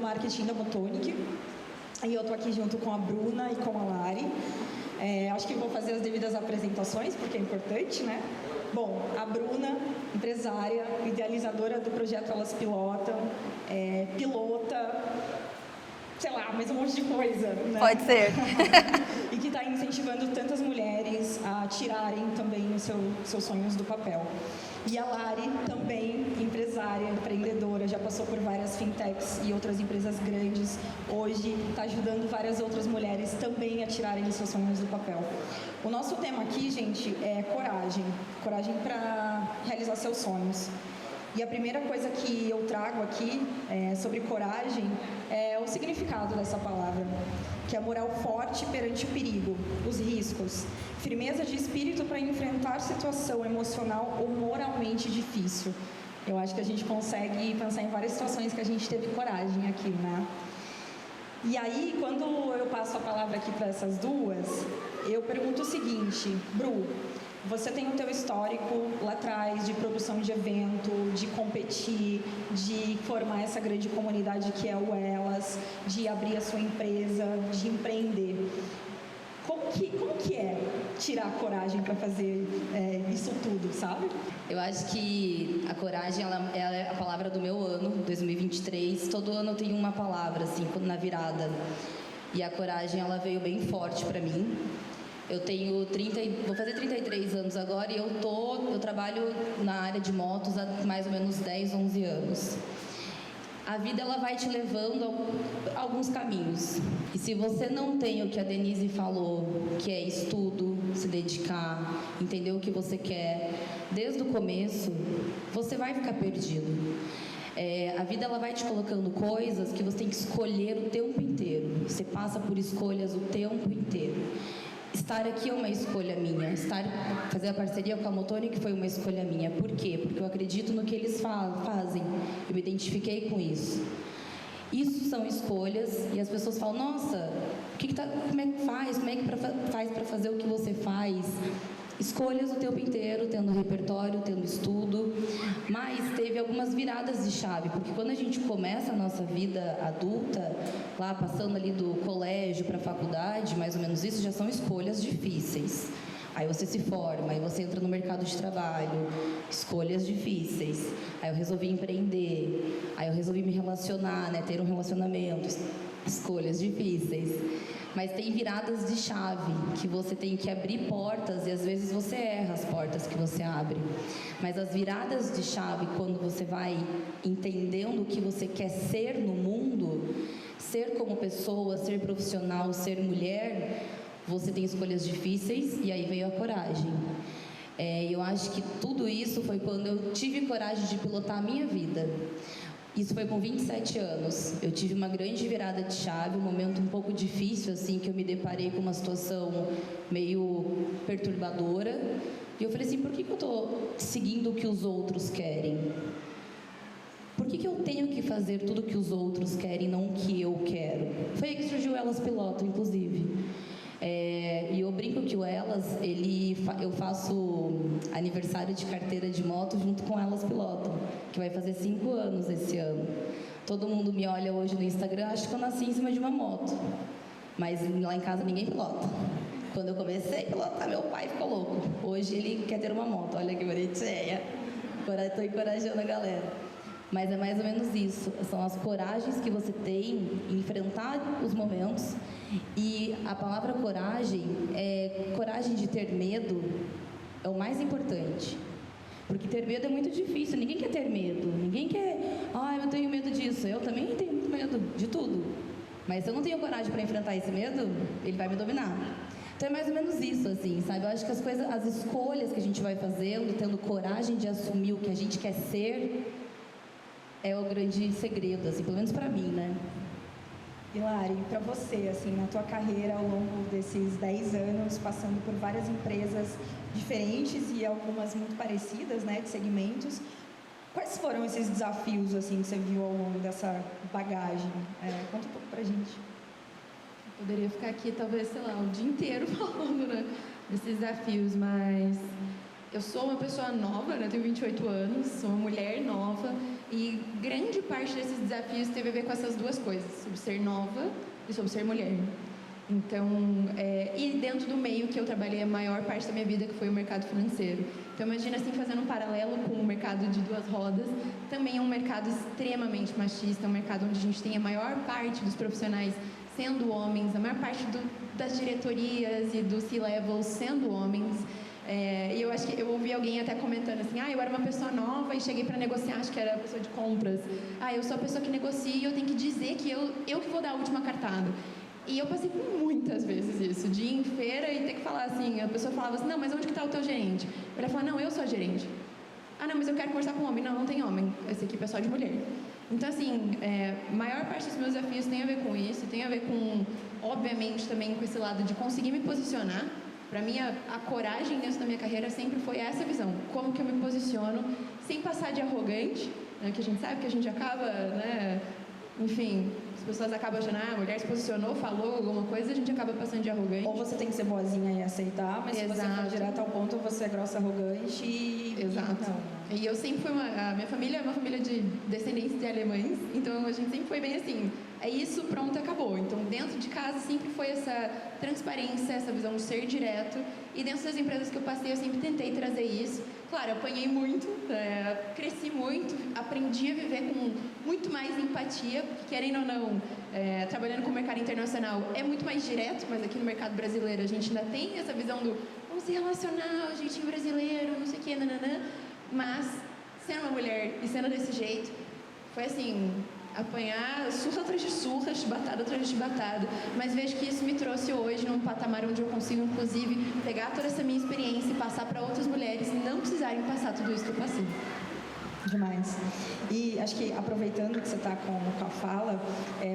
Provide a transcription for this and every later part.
marketing da Motonic. E eu tô aqui junto com a Bruna e com a Lari. Acho que vou fazer as devidas apresentações, porque é importante, né? Bom, a Bruna, empresária, idealizadora do projeto Elas Pilotam, pilota, sei lá, mais um monte de coisa, né? Pode ser. E que está incentivando tantas mulheres a tirarem também os seus sonhos do papel. E a Lari, também empresária, empreendedora, já passou por várias fintechs e outras empresas grandes. Hoje está ajudando várias outras mulheres também a tirarem os seus sonhos do papel. O nosso tema aqui, gente, é coragem. Coragem para realizar seus sonhos. E a primeira coisa que eu trago aqui sobre coragem é o significado dessa palavra, que é moral forte perante o perigo, os riscos, firmeza de espírito para enfrentar situação emocional ou moralmente difícil. Eu acho que a gente consegue pensar em várias situações que a gente teve coragem aqui, né? E aí, quando eu passo a palavra aqui para essas duas, eu pergunto o seguinte: Bru, você tem o teu histórico lá atrás de produção de evento, de competir, de formar essa grande comunidade que é o Elas, de abrir a sua empresa, de empreender. Como que é tirar a coragem para fazer isso tudo, sabe? Eu acho que a coragem ela é a palavra do meu ano, 2023. Todo ano eu tenho uma palavra, assim, na virada. E a coragem ela veio bem forte para mim. Eu tenho vou fazer 33 anos agora e eu trabalho na área de motos há mais ou menos 10, 11 anos. A vida ela vai te levando a alguns caminhos. E se você não tem o que a Denise falou, que é estudo, se dedicar, entender o que você quer, desde o começo, você vai ficar perdido. A vida ela vai te colocando coisas que você tem que escolher o tempo inteiro. Você passa por escolhas o tempo inteiro. Estar aqui é uma escolha minha. Fazer a parceria com a Motonic foi uma escolha minha. Por quê? Porque eu acredito no que eles fazem. Eu me identifiquei com isso. Isso são escolhas e as pessoas falam: nossa, como é que faz? Como é que faz para fazer o que você faz? Escolhas o tempo inteiro, tendo repertório, tendo estudo, mas teve algumas viradas de chave, porque quando a gente começa a nossa vida adulta, lá passando ali do colégio para a faculdade, mais ou menos isso, já são escolhas difíceis. Aí você se forma, aí você entra no mercado de trabalho, escolhas difíceis. Aí eu resolvi empreender, aí eu resolvi me relacionar, né, ter um relacionamento, escolhas difíceis. Mas tem viradas de chave, que você tem que abrir portas e às vezes você erra as portas que você abre. Mas as viradas de chave, quando você vai entendendo o que você quer ser no mundo, ser como pessoa, ser profissional, ser mulher, você tem escolhas difíceis e aí veio a coragem. Eu acho que tudo isso foi quando eu tive coragem de pilotar a minha vida. Isso foi com 27 anos. Eu tive uma grande virada de chave, um momento um pouco difícil, assim, que eu me deparei com uma situação meio perturbadora. E eu falei assim: por que eu estou seguindo o que os outros querem? Por que eu tenho que fazer tudo o que os outros querem, não o que eu quero? Foi aí que surgiu o Elas Pilotam, inclusive. E eu brinco que o Elas, eu faço aniversário de carteira de moto junto com Elas Pilotam, que vai fazer 5 anos esse ano. Todo mundo me olha hoje no Instagram, acha que eu nasci em cima de uma moto, mas lá em casa ninguém pilota. Quando eu comecei a pilotar, meu pai ficou louco. Hoje ele quer ter uma moto, olha que bonitinha. Estou encorajando a galera. Mas é mais ou menos isso, são as coragens que você tem em enfrentar os momentos. E a palavra coragem, coragem de ter medo é o mais importante. Porque ter medo é muito difícil, ninguém quer ter medo, ninguém quer, eu tenho medo disso, eu também tenho muito medo de tudo. Mas se eu não tenho coragem para enfrentar esse medo, ele vai me dominar. Então é mais ou menos isso, assim, sabe? Eu acho que as escolhas que a gente vai fazendo, tendo coragem de assumir o que a gente quer ser, é o grande segredo, assim, pelo menos para mim, né? E Lari, para você, assim, na tua carreira ao longo desses 10 anos, passando por várias empresas diferentes e algumas muito parecidas, né, de segmentos, quais foram esses desafios, assim, que você viu ao longo dessa bagagem? Conta um pouco pra gente. Eu poderia ficar aqui, talvez, sei lá, o dia inteiro falando, né, desses desafios, mas Eu sou uma pessoa nova, né? Eu tenho 28 anos, sou uma mulher nova e grande parte desses desafios teve a ver com essas duas coisas, sobre ser nova e sobre ser mulher. Então, e dentro do meio que eu trabalhei a maior parte da minha vida, que foi o mercado financeiro. Então, imagina assim, fazendo um paralelo com o mercado de duas rodas, também é um mercado extremamente machista, um mercado onde a gente tem a maior parte dos profissionais sendo homens, a maior parte das diretorias e dos C-levels sendo homens. E eu acho que eu ouvi alguém até comentando assim, eu era uma pessoa nova e cheguei para negociar, acho que era a pessoa de compras. Eu sou a pessoa que negocia e eu tenho que dizer que eu que vou dar a última cartada. E eu passei por muitas vezes isso, de ir em feira e ter que falar assim, a pessoa falava assim, não, mas onde que está o teu gerente? Eu ia falar, não, eu sou a gerente. Não, mas eu quero conversar com um homem. Não, não tem homem, essa equipe é só de mulher. Então, assim, a maior parte dos meus desafios tem a ver com isso, tem a ver com, obviamente, também com esse lado de conseguir me posicionar. Para mim, a coragem dentro da minha carreira sempre foi essa visão, como que eu me posiciono, sem passar de arrogante, né, que a gente sabe que a gente acaba, né, enfim, as pessoas acabam achando, a mulher se posicionou, falou alguma coisa, a gente acaba passando de arrogante. Ou você tem que ser boazinha e aceitar, mas Exato. se você for direto ao ponto, você é grossa, arrogante e... Exato. E eu sempre fui a minha família é uma família de descendentes de alemães, então a gente sempre foi bem assim, é isso, pronto, acabou. Então dentro de casa sempre foi essa transparência, essa visão de ser direto, e dentro das empresas que eu passei eu sempre tentei trazer isso. Claro, eu apanhei muito, cresci muito, aprendi a viver com muito mais empatia, porque querendo ou não, trabalhando com o mercado internacional é muito mais direto, mas aqui no mercado brasileiro a gente ainda tem essa visão do vamos se relacionar, jeitinho brasileiro, não sei o que, nananã. Mas, sendo uma mulher e sendo desse jeito, foi assim, apanhar surra atrás de surra, chibatada atrás de chibatada. Mas vejo que isso me trouxe hoje num patamar onde eu consigo, inclusive, pegar toda essa minha experiência e passar para outras mulheres não precisarem passar tudo isso que eu passei. Demais. E acho que, aproveitando que você está com a fala,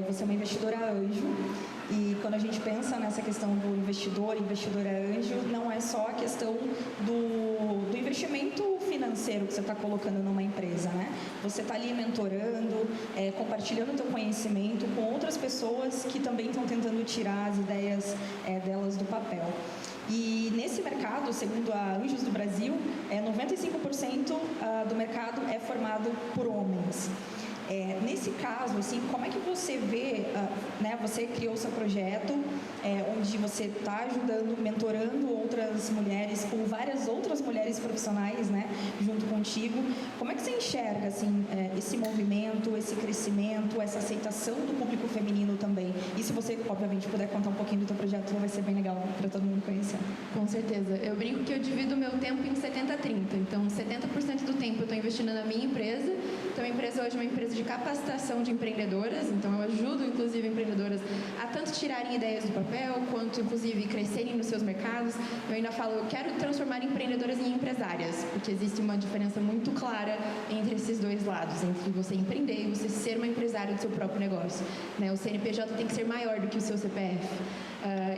você é uma investidora anjo, e quando a gente pensa nessa questão do investidora anjo, não é só a questão do investimento financeiro que você está colocando numa empresa, né? Você está ali mentorando, compartilhando o teu conhecimento com outras pessoas que também estão tentando tirar as ideias delas do papel. E nesse mercado, segundo a Anjos do Brasil, 95% do mercado é formado por homens. Nesse caso, assim, como é que você vê, né, você criou seu projeto, onde você está ajudando, mentorando outras mulheres, com várias outras mulheres profissionais, né, junto contigo. Como é que você enxerga, assim, esse movimento, esse crescimento, essa aceitação do público feminino também? E se você, obviamente, puder contar um pouquinho do teu projeto, vai ser bem legal para todo mundo conhecer. Com certeza. Eu brinco que eu divido o meu tempo em 70-30. Então, 70% do tempo eu estou investindo na minha empresa. Então, a empresa hoje é uma empresa de capacitação de empreendedoras, então eu ajudo inclusive empreendedoras a tanto tirarem ideias do papel, quanto inclusive crescerem nos seus mercados. Eu ainda falo, eu quero transformar empreendedoras em empresárias, porque existe uma diferença muito clara entre esses dois lados, entre você empreender e você ser uma empresária do seu próprio negócio, né? O CNPJ tem que ser maior do que o seu CPF.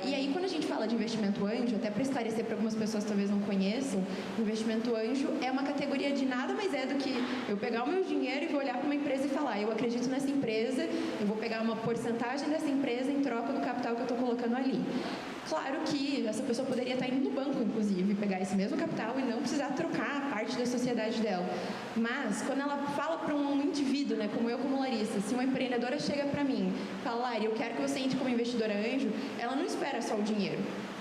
E aí, quando a gente fala de investimento anjo, até para esclarecer para algumas pessoas que talvez não conheçam, investimento anjo é uma categoria de nada mais é do que eu pegar o meu dinheiro e vou olhar para uma empresa e falar, eu acredito nessa empresa, eu vou pegar uma porcentagem dessa empresa em troca do capital que eu estou colocando ali. Claro que essa pessoa poderia estar indo no banco, inclusive, pegar esse mesmo capital e não precisar trocar a parte da sociedade dela. Mas, quando ela fala para um indivíduo, né, como eu, como Larissa, se uma empreendedora chega para mim e fala, Lari, eu quero que você entre como investidora anjo, ela não espera só o dinheiro.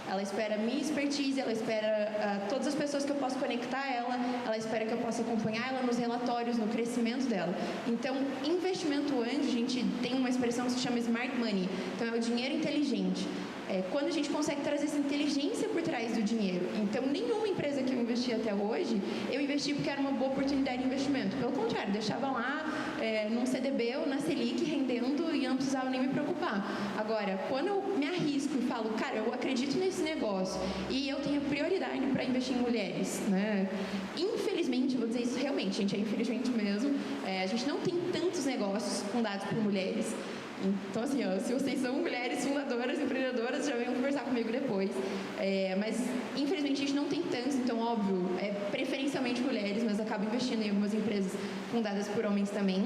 Ela espera a minha expertise, ela espera todas as pessoas que eu posso conectar a ela espera que eu possa acompanhar ela nos relatórios, no crescimento dela. Então, investimento anjo, a gente tem uma expressão que se chama smart money. Então, é o dinheiro inteligente. Quando a gente consegue trazer essa inteligência por trás do dinheiro. Então, nenhuma empresa que eu investi até hoje, eu investi porque era uma boa oportunidade de investimento. Pelo contrário, deixava lá num CDB ou na Selic rendendo e eu não precisava nem me preocupar. Agora, quando eu me arrisco e falo, cara, eu acredito nesse negócio e eu tenho prioridade para investir em mulheres, né? Infelizmente, vou dizer isso realmente, gente, é infelizmente mesmo, a gente não tem tantos negócios fundados por mulheres. Então, assim, se vocês são mulheres fundadoras, empreendedoras, já venham conversar comigo depois. Mas, infelizmente, a gente não tem tantos, então, óbvio, preferencialmente mulheres, mas acabo investindo em algumas empresas fundadas por homens também.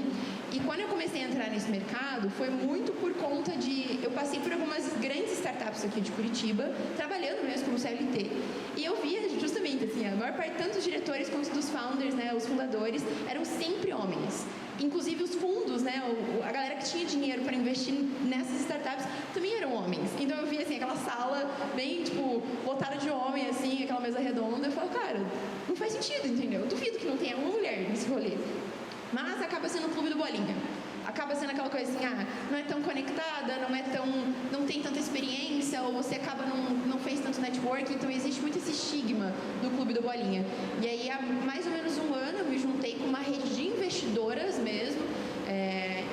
E quando eu comecei a entrar nesse mercado, foi muito por conta de... Eu passei por algumas grandes startups aqui de Curitiba, trabalhando mesmo como CLT. E eu via justamente, assim, a maior parte, tanto dos diretores quanto dos founders, né, os fundadores, eram sempre homens. Inclusive os fundos, né, a galera que tinha dinheiro para investir nessas startups também eram homens. Então eu via, assim, aquela sala bem, tipo, lotada de homem, assim, aquela mesa redonda. Eu falo, cara, não faz sentido, entendeu? Eu duvido que não tenha uma mulher nesse rolê. Mas acaba sendo o clube do Bolinha. Acaba sendo aquela coisa assim, não é tão conectada, não tem tanta experiência, ou você acaba não fez tanto network, então existe muito esse estigma do clube do Bolinha. E aí, há mais ou menos um ano, eu me juntei com uma rede de investidoras mesmo,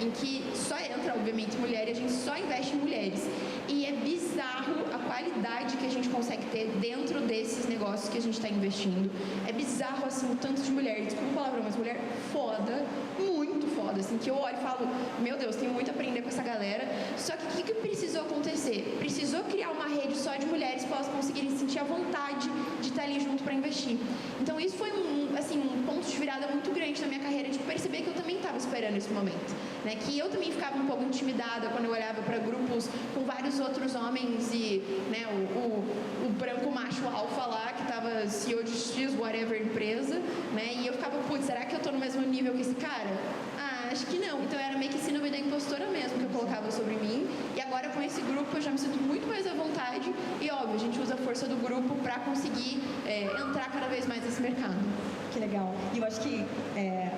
em que só entra, obviamente, mulher, e a gente só investe em mulheres. E é bizarro a qualidade que a gente consegue ter dentro desses negócios que a gente está investindo. É bizarro, assim, o tanto de mulher, desculpa o palavrão, mas mulher foda, muito foda, assim, que eu olho e falo, meu Deus, tenho muito a aprender com essa galera. Só que o que precisou acontecer? Precisou criar uma rede só de mulheres para elas conseguirem sentir a vontade de estar ali junto para investir. Então isso foi um ponto de virada muito grande na minha carreira, de perceber que eu também estava esperando esse momento, né? Que eu também ficava um pouco intimidada quando eu olhava para grupos com vários outros homens e, né, o branco macho alfa lá, que estava CEO de X, whatever empresa, né? E eu ficava, putz, será que eu estou no mesmo nível que esse cara? Acho que não. Então era meio que síndrome da impostora mesmo que eu colocava sobre mim. E agora com esse grupo eu já me sinto muito mais à vontade. E óbvio, a gente usa a força do grupo para conseguir entrar cada vez mais nesse mercado. Que legal. E eu acho que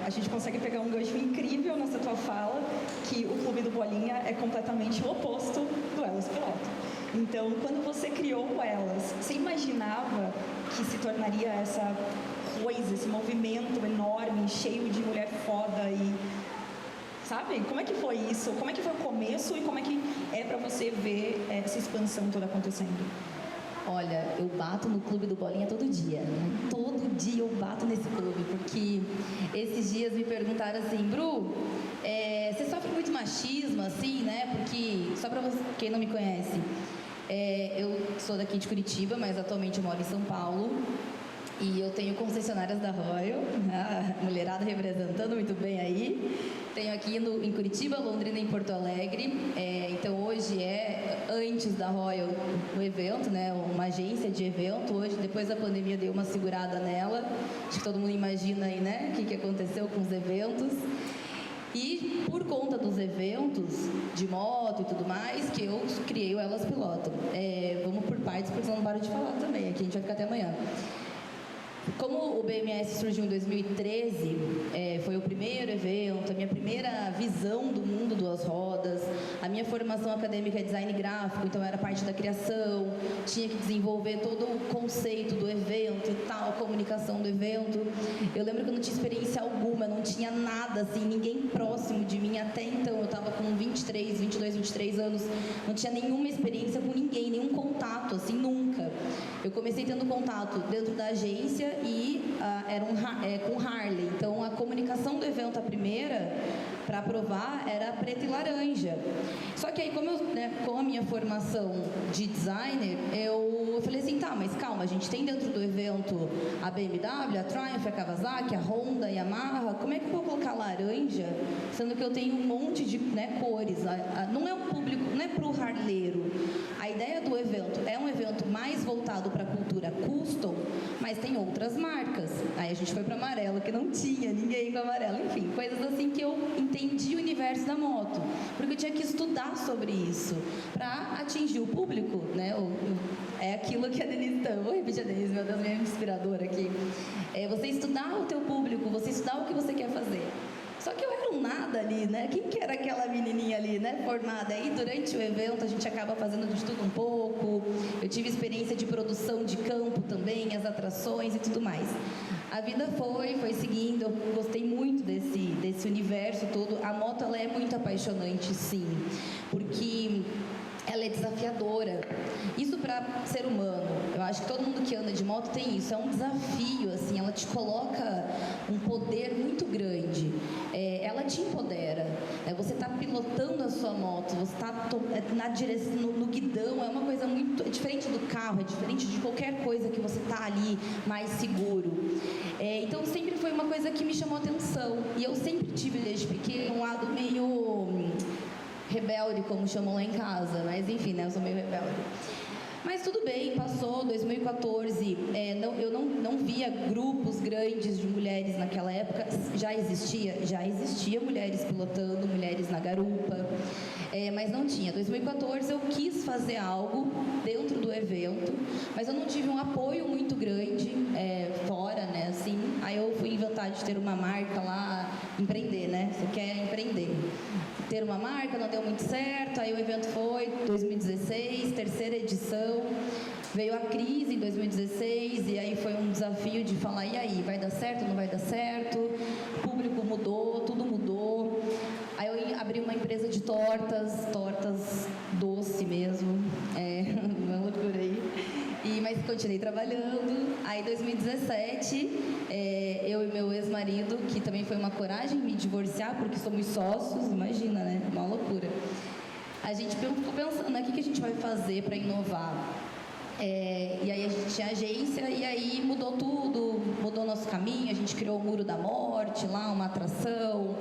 a gente consegue pegar um gancho incrível nessa tua fala, que o Clube do Bolinha é completamente o oposto do Elas Piloto. Então, quando você criou o Elas, você imaginava que se tornaria essa coisa, esse movimento enorme, cheio de mulher foda e... Sabe? Como é que foi isso? Como é que foi o começo e como é que é para você ver essa expansão toda acontecendo? Olha, eu bato no Clube do Bolinha todo dia, né? Todo dia eu bato nesse clube, porque esses dias me perguntaram assim, Bru, você sofre muito machismo, assim, né? Porque, só para quem não me conhece, eu sou daqui de Curitiba, mas atualmente eu moro em São Paulo. E eu tenho concessionárias da Royal, a mulherada representando muito bem aí. Tenho aqui em Curitiba, Londrina e em Porto Alegre. Então hoje antes da Royal o evento, né? Uma agência de evento. Hoje, depois da pandemia, deu uma segurada nela. Acho que todo mundo imagina aí, né? O que aconteceu com os eventos. E por conta dos eventos de moto e tudo mais, que eu criei o Elas Pilotam. Vamos por partes, porque senão não paro de falar também. Aqui a gente vai ficar até amanhã. Como o BMS surgiu em 2013, foi o primeiro evento, a minha primeira visão do mundo das rodas, a minha formação acadêmica é design gráfico, então era parte da criação, tinha que desenvolver todo o conceito do evento e tal, a comunicação do evento. Eu lembro que eu não tinha experiência alguma, não tinha nada, assim, ninguém próximo de mim até então. Eu estava com 23 anos, não tinha nenhuma experiência com ninguém, nenhum contato, assim, nunca. Eu comecei tendo contato dentro da agência e era com Harley. Então, a comunicação do evento, a primeira, para aprovar, era preta e laranja. Só que aí, com a minha formação de designer, eu falei assim, tá, mas calma, a gente tem dentro do evento a BMW, a Triumph, a Kawasaki, a Honda, a Yamaha, como é que eu vou colocar laranja, sendo que eu tenho um monte de cores? Não é um público, não é para o harleiro. A ideia do evento é um evento mais voltado para a cultura custom, mas tem outras marcas. Aí a gente foi para amarelo, que não tinha ninguém com amarelo. Enfim, coisas assim que eu entendi o universo da moto, porque eu tinha que estudar sobre isso para atingir o público, né? É aquilo que a Denise tá. Vou repetir a Denise, meu Deus, minha inspiradora aqui. É você estudar o teu público, você estudar o que você quer fazer. Só que eu era um nada ali, né? Quem que era aquela menininha ali, né? Formada. Aí, durante o evento, a gente acaba fazendo de tudo um pouco. Eu tive experiência de produção de campo também, as atrações e tudo mais. A vida foi seguindo. Eu gostei muito desse universo todo. A moto, ela é muito apaixonante, sim. Porque ela é desafiadora. Isso para ser humano. Eu acho que todo mundo que anda de moto tem isso. É um desafio, assim. Ela te coloca um poder muito grande. Ela te empodera. Você está pilotando a sua moto. Você está na direção, no guidão. É uma coisa muito... É diferente do carro. É diferente de qualquer coisa que você está ali mais seguro. Então, sempre foi uma coisa que me chamou a atenção. E eu sempre tive, desde pequeno, um lado meio... rebelde, como chamam lá em casa, mas enfim, né, eu sou meio rebelde. Mas tudo bem, passou 2014, eu não via grupos grandes de mulheres naquela época, já existia mulheres pilotando, mulheres na garupa, mas não tinha. 2014 eu quis fazer algo dentro do evento, mas eu não tive um apoio muito grande fora, né, assim, aí eu fui inventar de ter uma marca lá, empreender, né, você quer empreender. Ter uma marca, não deu muito certo, aí o evento foi 2016, terceira edição, veio a crise em 2016, e aí foi um desafio de falar, e aí, vai dar certo, não vai dar certo? O público mudou, tudo mudou. Aí eu abri uma empresa de tortas doce mesmo, não loucurei. Mas continuei trabalhando. Aí, em 2017, eu e meu ex-marido, que também foi uma coragem me divorciar, porque somos sócios, imagina, né? Uma loucura. A gente ficou pensando, né, o que a gente vai fazer para inovar? E aí a gente tinha agência, e aí mudou tudo, mudou nosso caminho, a gente criou o Muro da Morte, lá uma atração,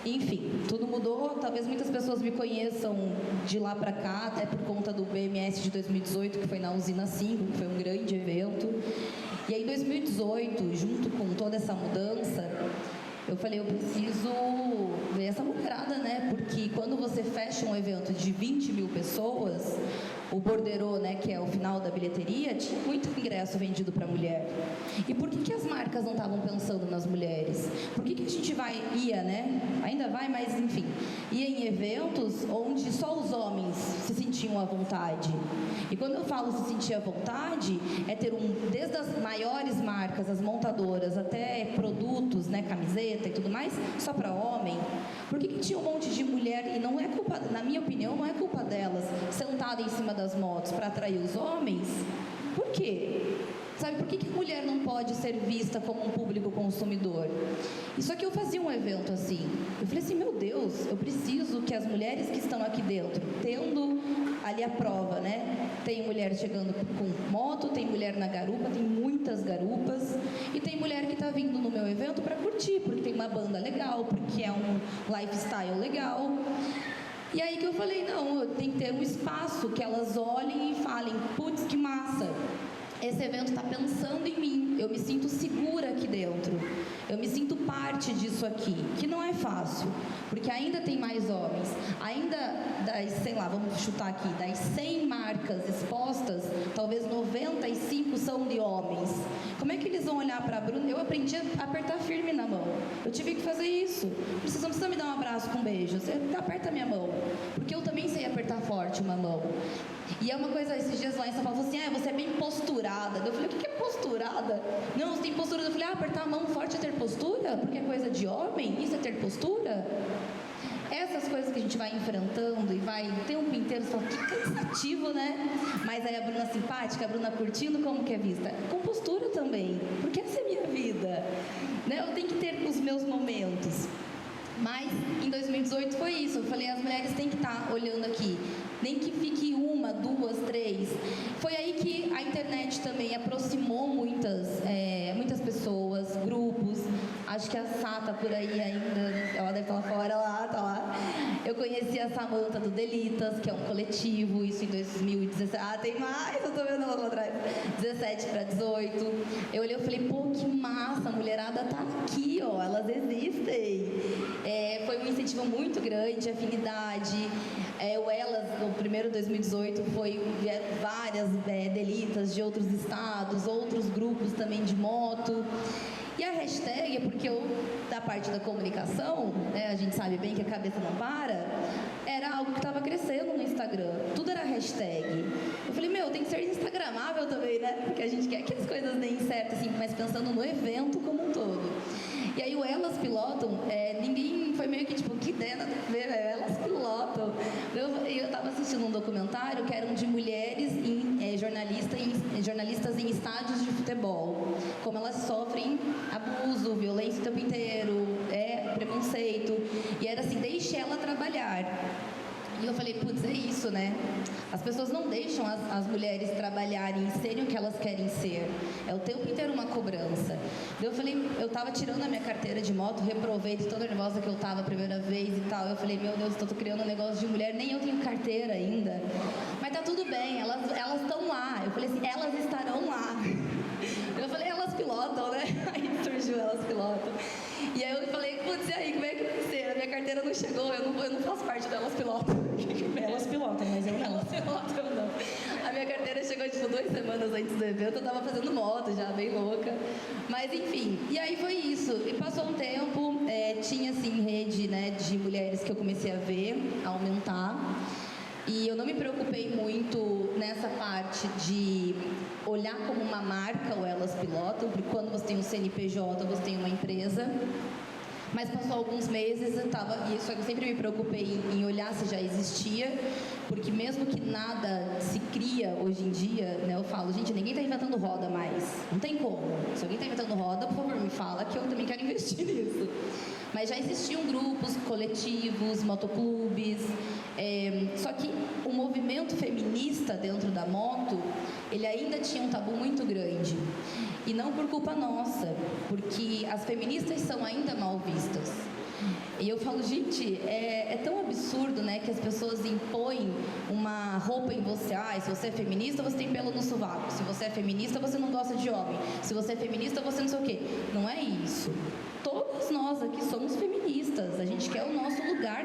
enfim, tudo mudou. Talvez muitas pessoas me conheçam de lá para cá, até por conta do BMS de 2018, que foi na Usina 5, que foi um grande evento. E aí em 2018, junto com toda essa mudança, eu falei, eu preciso ver essa mulherada, né? Porque quando você fecha um evento de 20 mil pessoas, o borderô, né, que é o final da bilheteria, tinha muito ingresso vendido para mulher. E por que as marcas não estavam pensando nas mulheres? Por que a gente ia, né? Ainda vai, mas enfim, ia em eventos onde só os homens se sentiam à vontade. E quando eu falo se sentir à vontade, é ter desde as maiores marcas, as montadoras, até produtos, né, camiseta e tudo mais, só para homem. Por que tinha um monte de mulher, e não é culpa, na minha opinião, não é culpa delas, sentada em cima das motos para atrair os homens? Por quê? Sabe, por que a mulher não pode ser vista como um público consumidor? E só que eu fazia um evento assim. Eu falei assim, meu Deus, eu preciso que as mulheres que estão aqui dentro, tendo ali a prova, né? Tem mulher chegando com moto, tem mulher na garupa, tem muitas garupas, e tem mulher que está vindo no meu evento para curtir, porque tem uma banda legal, porque é um lifestyle legal. E aí que eu falei, não, tem que ter um espaço que elas olhem e falem, putz, que massa. Esse evento está pensando em mim, eu me sinto segura aqui dentro, eu me sinto parte disso aqui, que não é fácil, porque ainda tem mais homens, ainda das, sei lá, vamos chutar aqui, das 100 marcas expostas, talvez 95 são de homens. Como é que eles vão olhar para a Bruna? Eu aprendi a apertar firme na mão, eu tive que fazer isso. Não precisa me dar um abraço com um beijo, você aperta a minha mão, porque eu também sei apertar forte uma mão. E é uma coisa, esses dias lá em São Paulo, assim, você é bem posturada. Eu falei, o que é posturada? Não, você tem postura. Eu falei, apertar a mão forte é ter postura? Porque é coisa de homem? Isso é ter postura? Essas coisas que a gente vai enfrentando e vai o tempo inteiro, você fala, que cansativo, né? Mas aí a Bruna simpática, a Bruna curtindo, como que é vista? Com postura também, porque essa é a minha vida, né? Eu tenho que ter os meus momentos. Mas em 2018 foi isso, eu falei, as mulheres têm que estar olhando aqui, nem que fique uma, duas, três. Foi aí que a internet também aproximou muitas pessoas, grupos. Acho que a Sá tá por aí ainda, ela deve estar lá fora, tá lá. Eu conheci a Samanta do Delitas, que é um coletivo, isso em 2017. Tem mais, eu tô vendo ela lá atrás. 17 para 18. Eu olhei e falei, pô, que massa, a mulherada tá aqui, ó, elas existem. Foi um incentivo muito grande, afinidade. O Elas, o primeiro 2018, foi várias delitas de outros estados, outros grupos também de moto. E a hashtag, porque eu, da parte da comunicação, né, a gente sabe bem que a cabeça não para, era algo que estava crescendo no Instagram. Tudo era hashtag. Eu falei, tem que ser instagramável também, né? Porque a gente quer que as coisas deem certo, assim, mas pensando no evento como um todo. E aí o Elas Pilotam, ninguém foi meio que tipo, que ideia nada a ver, Elas Pilotam. Eu tava assistindo assisti num documentário que eram de mulheres jornalistas em estádios de futebol. Como elas sofrem abuso, violência o tempo inteiro, preconceito. E era assim, deixe ela trabalhar. E eu falei, putz, é isso, né? As pessoas não deixam as mulheres trabalharem e serem o que elas querem ser. É o tempo inteiro uma cobrança. Eu falei, eu tava tirando a minha carteira de moto, reprovei de tão nervosa que eu tava a primeira vez e tal. Eu falei, meu Deus, tô criando um negócio de mulher, nem eu tenho carteira ainda. Mas tá tudo bem, elas estão lá. Eu falei assim, elas estarão lá. Eu falei, elas pilotam, né? Aí surgiu, elas pilotam. E aí eu falei, putz, e aí, como é que vai ser? A minha carteira não chegou, eu não faço parte delas pilotam. Elas pilotam, mas eu não. Elas pilotam, eu não. A minha carteira chegou, tipo, 2 semanas antes do evento, eu tava fazendo moto já, bem louca. Mas, enfim, e aí foi isso. E passou um tempo, tinha, assim, rede, né, de mulheres que eu comecei a ver, a aumentar. E eu não me preocupei muito nessa parte de olhar como uma marca ou elas pilotam, porque quando você tem um CNPJ, você tem uma empresa. Mas passou alguns meses, isso eu sempre me preocupei em olhar se já existia, porque mesmo que nada se cria hoje em dia, né, eu falo, gente, ninguém está inventando roda mais, não tem como. Se alguém está inventando roda, por favor, me fala que eu também quero investir nisso. Mas já existiam grupos, coletivos, motoclubes, só que o movimento feminista dentro da moto, ele ainda tinha um tabu muito grande. E não por culpa nossa, porque as feministas são ainda mal vistas. E eu falo, gente, é tão absurdo, né, que as pessoas impõem uma roupa em você. Se você é feminista, você tem pelo no sovaco. Se você é feminista, você não gosta de homem. Se você é feminista, você não sei o quê. Não é isso. Todas nós aqui somos feministas. A gente quer o nosso lugar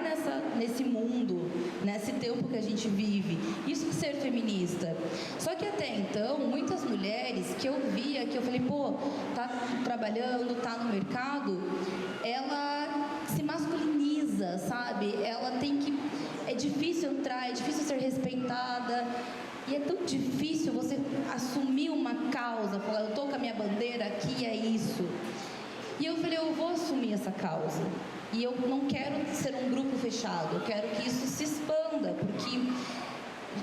nesse mundo, nesse tempo que a gente vive. Isso é ser feminista. Só que até então, muitas mulheres que eu via, que eu falei, pô, tá trabalhando, tá no mercado, ela se masculiniza, sabe? Ela tem que... É difícil entrar, é difícil ser respeitada. E é tão difícil você assumir uma causa, falar, eu tô com a minha bandeira aqui, é isso. E eu falei, eu vou assumir essa causa. E eu não quero ser um grupo fechado, eu quero que isso se expanda, porque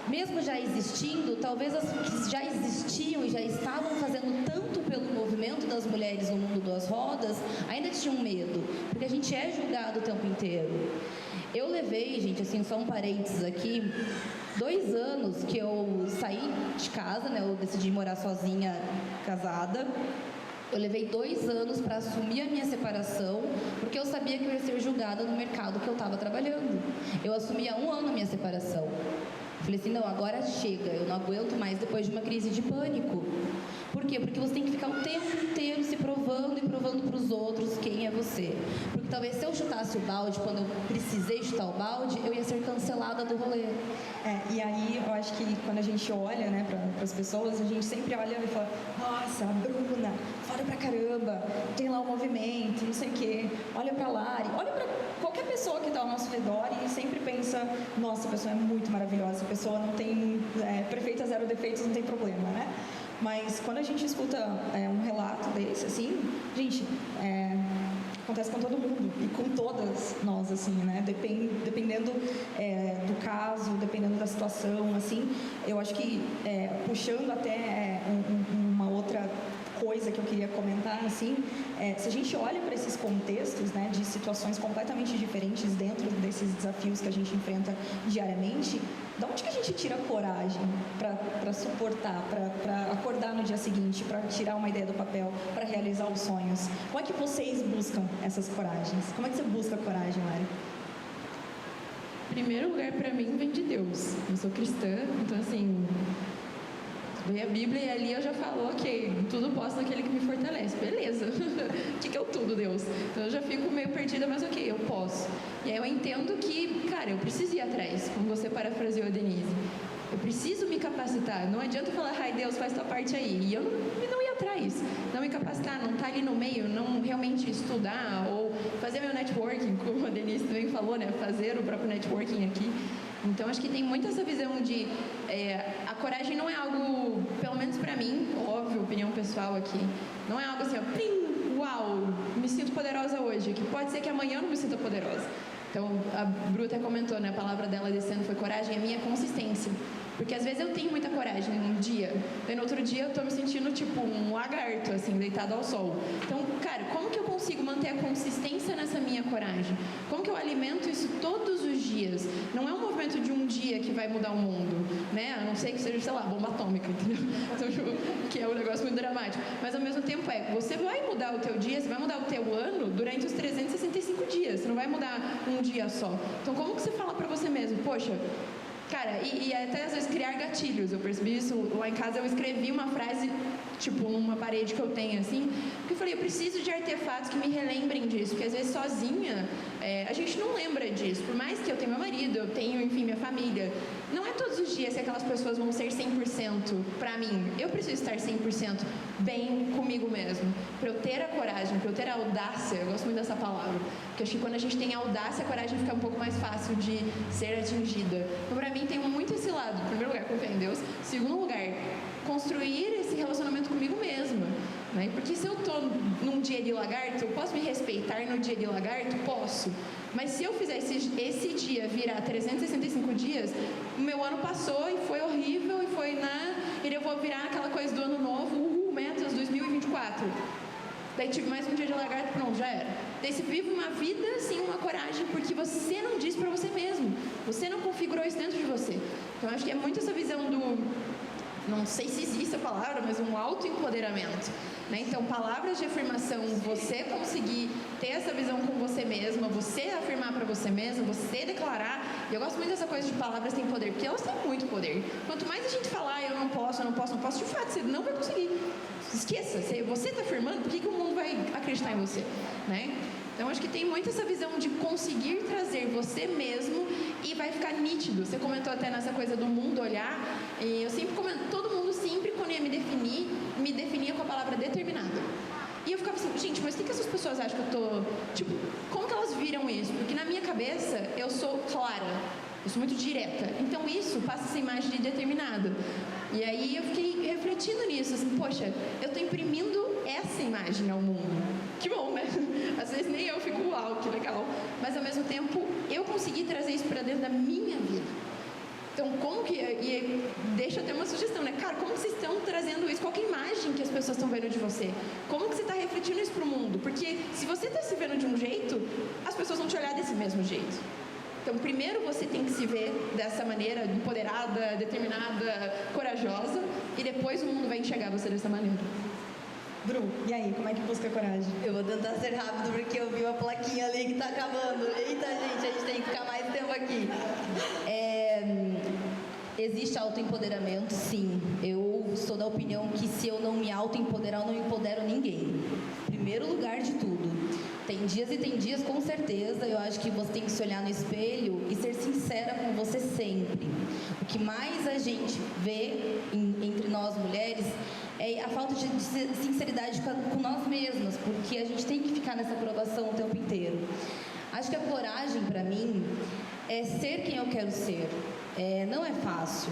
mesmo já existindo, talvez as que já existiam e já estavam fazendo tanto pelo movimento das mulheres no mundo das rodas, ainda tinham medo, porque a gente é julgado o tempo inteiro. Eu levei, gente, assim, só um parênteses aqui, 2 anos que eu saí de casa, né, eu decidi morar sozinha, casada. Eu levei 2 anos para assumir a minha separação, porque eu sabia que eu ia ser julgada no mercado que eu estava trabalhando. Eu assumi há 1 ano a minha separação. Falei assim, não, agora chega, eu não aguento mais depois de uma crise de pânico. Por quê? Porque você tem que ficar o tempo inteiro se provando e provando para os outros quem é você. Porque talvez se eu chutasse o balde, quando eu precisei chutar o balde, eu ia ser cancelada do rolê. E aí eu acho que quando a gente olha, né, para as pessoas, a gente sempre olha e fala, nossa, a Bruna, foda pra caramba, tem lá o movimento, não sei o quê. Olha pra Lari, olha pra qualquer pessoa que está ao nosso redor e sempre pensa, nossa, a pessoa é muito maravilhosa, a pessoa não tem, perfeita, 0 defeitos, não tem problema, né? Mas quando a gente escuta um relato desse, assim, gente, acontece com todo mundo e com todas nós, assim, né? Dependendo do caso, dependendo da situação, assim, eu acho que puxando até uma outra coisa que eu queria comentar, assim, se a gente olha para esses contextos, né, de situações completamente diferentes dentro desses desafios que a gente enfrenta diariamente, de onde que a gente tira coragem para suportar, para acordar no dia seguinte, para tirar uma ideia do papel, para realizar os sonhos? Como é que vocês buscam essas coragens? Como é que você busca coragem, Lari? Primeiro lugar, para mim, vem de Deus. Eu sou cristã, então, assim, veio a Bíblia e ali eu já falo, ok, tudo posso naquele que me fortalece. Beleza. O que é o tudo, Deus? Então eu já fico meio perdida, mas ok, eu posso. E aí eu entendo que, cara, eu preciso ir atrás, como você parafraseou a Denise. Eu preciso me capacitar. Não adianta falar, ai, Deus, faz tua parte aí. E eu não ia atrás. Não me capacitar, não estar ali no meio, não realmente estudar ou fazer meu networking, como a Denise também falou, né? Fazer o próprio networking aqui. Então, acho que tem muito essa visão de... a coragem não é algo, pelo menos pra mim, óbvio, opinião pessoal aqui, não é algo assim, ó, plim, uau, me sinto poderosa hoje, que pode ser que amanhã eu não me sinta poderosa. Então, a Bru até comentou, né? A palavra dela desse ano foi coragem, a minha é consistência. Porque às vezes eu tenho muita coragem num dia, e no outro dia eu tô me sentindo tipo um lagarto, assim, deitado ao sol. Então, cara, como que eu consigo manter a consistência nessa minha coragem? Como que eu alimento isso todos os dias? Não é um movimento de um dia que vai mudar o mundo, né? A não ser que seja, sei lá, bomba atômica, entendeu? Então, que é um negócio muito dramático. Mas ao mesmo tempo você vai mudar o teu dia, você vai mudar o teu ano durante os 365 dias. Você não vai mudar um dia só. Então, como que você fala pra você mesmo? Poxa, cara, e até às vezes criar gatilhos. Eu percebi isso lá em casa. Eu escrevi uma frase, tipo, numa parede que eu tenho, assim, porque eu falei, eu preciso de artefatos que me relembrem disso, porque às vezes sozinha a gente não lembra disso. Por mais que eu tenha meu marido, eu tenho, enfim, minha família, não é todos os dias que aquelas pessoas vão ser 100% pra mim. Eu preciso estar 100% bem comigo mesmo, pra eu ter a coragem, pra eu ter a audácia. Eu gosto muito dessa palavra, porque acho que quando a gente tem audácia, a coragem fica um pouco mais fácil de ser atingida. Então, pra mim, tem muito esse lado. Em primeiro lugar, confiar em Deus. Em segundo lugar, construir esse relacionamento comigo mesma, né? Porque se eu tô num dia de lagarto, eu posso me respeitar no dia de lagarto? Posso. Mas se eu fizer esse dia virar 365 dias, o meu ano passou e foi horrível, e eu vou virar aquela coisa do ano novo, metas 2024. Daí tive mais um dia de lagarto, pronto, já era. Daí você vive uma vida sem uma coragem, porque você não diz pra você mesmo. Você não configurou isso dentro de você. Então, acho que é muito essa visão do... Não sei se existe a palavra, mas um autoempoderamento, né? Então, palavras de afirmação, você conseguir ter essa visão com você mesma, você afirmar pra você mesma, você declarar. E eu gosto muito dessa coisa de palavras têm poder, porque elas têm muito poder. Quanto mais a gente falar, eu não posso, de fato, você não vai conseguir. Esqueça, se você está afirmando, por que o mundo vai acreditar em você, né? Então, acho que tem muito essa visão de conseguir trazer você mesmo e vai ficar nítido. Você comentou até nessa coisa do mundo olhar, e eu sempre comento, todo mundo sempre, quando ia me definia com a palavra determinada. E eu ficava assim, gente, mas o que essas pessoas acham que eu tô... Tipo, como que elas viram isso? Porque na minha cabeça, eu sou clara, eu sou muito direta. Então, isso passa essa imagem de determinada. E aí eu fiquei refletindo nisso, assim, poxa, eu tô imprimindo essa imagem ao mundo. Que bom, né? Às vezes nem eu fico, uau, que legal. Mas ao mesmo tempo, eu consegui trazer isso para dentro da minha vida. Então, como que... E deixa eu ter uma sugestão, né? Cara, como que vocês estão trazendo isso? Qual que é a imagem que as pessoas estão vendo de você? Como que você está refletindo isso pro mundo? Porque se você está se vendo de um jeito, as pessoas vão te olhar desse mesmo jeito. Então, primeiro você tem que se ver dessa maneira, empoderada, determinada, corajosa, e depois o mundo vai enxergar você dessa maneira. Bru, e aí, como é que busca coragem? Eu vou tentar ser rápido porque eu vi uma plaquinha ali que tá acabando. Eita, gente, a gente tem que ficar mais tempo aqui. Existe autoempoderamento, sim. Eu sou da opinião que se eu não me autoempoderar, eu não empodero ninguém. Primeiro lugar de tudo. Tem dias e tem dias, com certeza. Eu acho que você tem que se olhar no espelho e ser sincera com você sempre. O que mais a gente vê entre nós mulheres é a falta de sinceridade com nós mesmas, porque a gente tem que ficar nessa aprovação o tempo inteiro. Acho que a coragem, para mim, é ser quem eu quero ser. Não é fácil,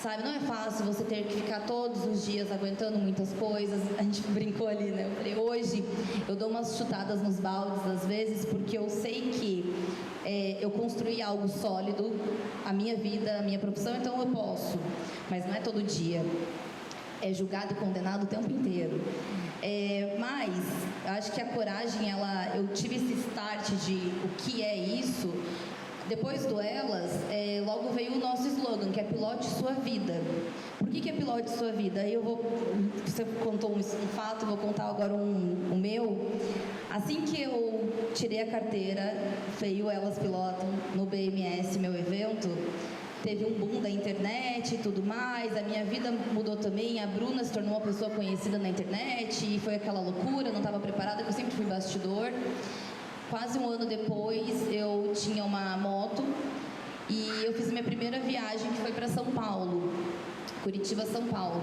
sabe? Não é fácil você ter que ficar todos os dias aguentando muitas coisas. A gente brincou ali, né? Eu falei, hoje eu dou umas chutadas nos baldes às vezes, porque eu sei que eu construí algo sólido, a minha vida, a minha profissão, então eu posso. Mas não é todo dia. É julgado e condenado o tempo inteiro. Mas acho que a coragem, eu tive esse start de o que é isso. Depois do Elas, logo veio o nosso slogan, que é Pilote Sua Vida. Por que é Pilote Sua Vida? Você contou um fato, eu vou contar agora o meu. Assim que eu tirei a carteira, veio Elas Pilotam no BMS, meu evento, teve um boom da internet e tudo mais, a minha vida mudou também, a Bruna se tornou uma pessoa conhecida na internet, e foi aquela loucura, não estava preparada, porque eu sempre fui bastidor. Quase um ano depois, eu tinha uma moto e eu fiz minha primeira viagem, que foi para São Paulo, Curitiba, São Paulo.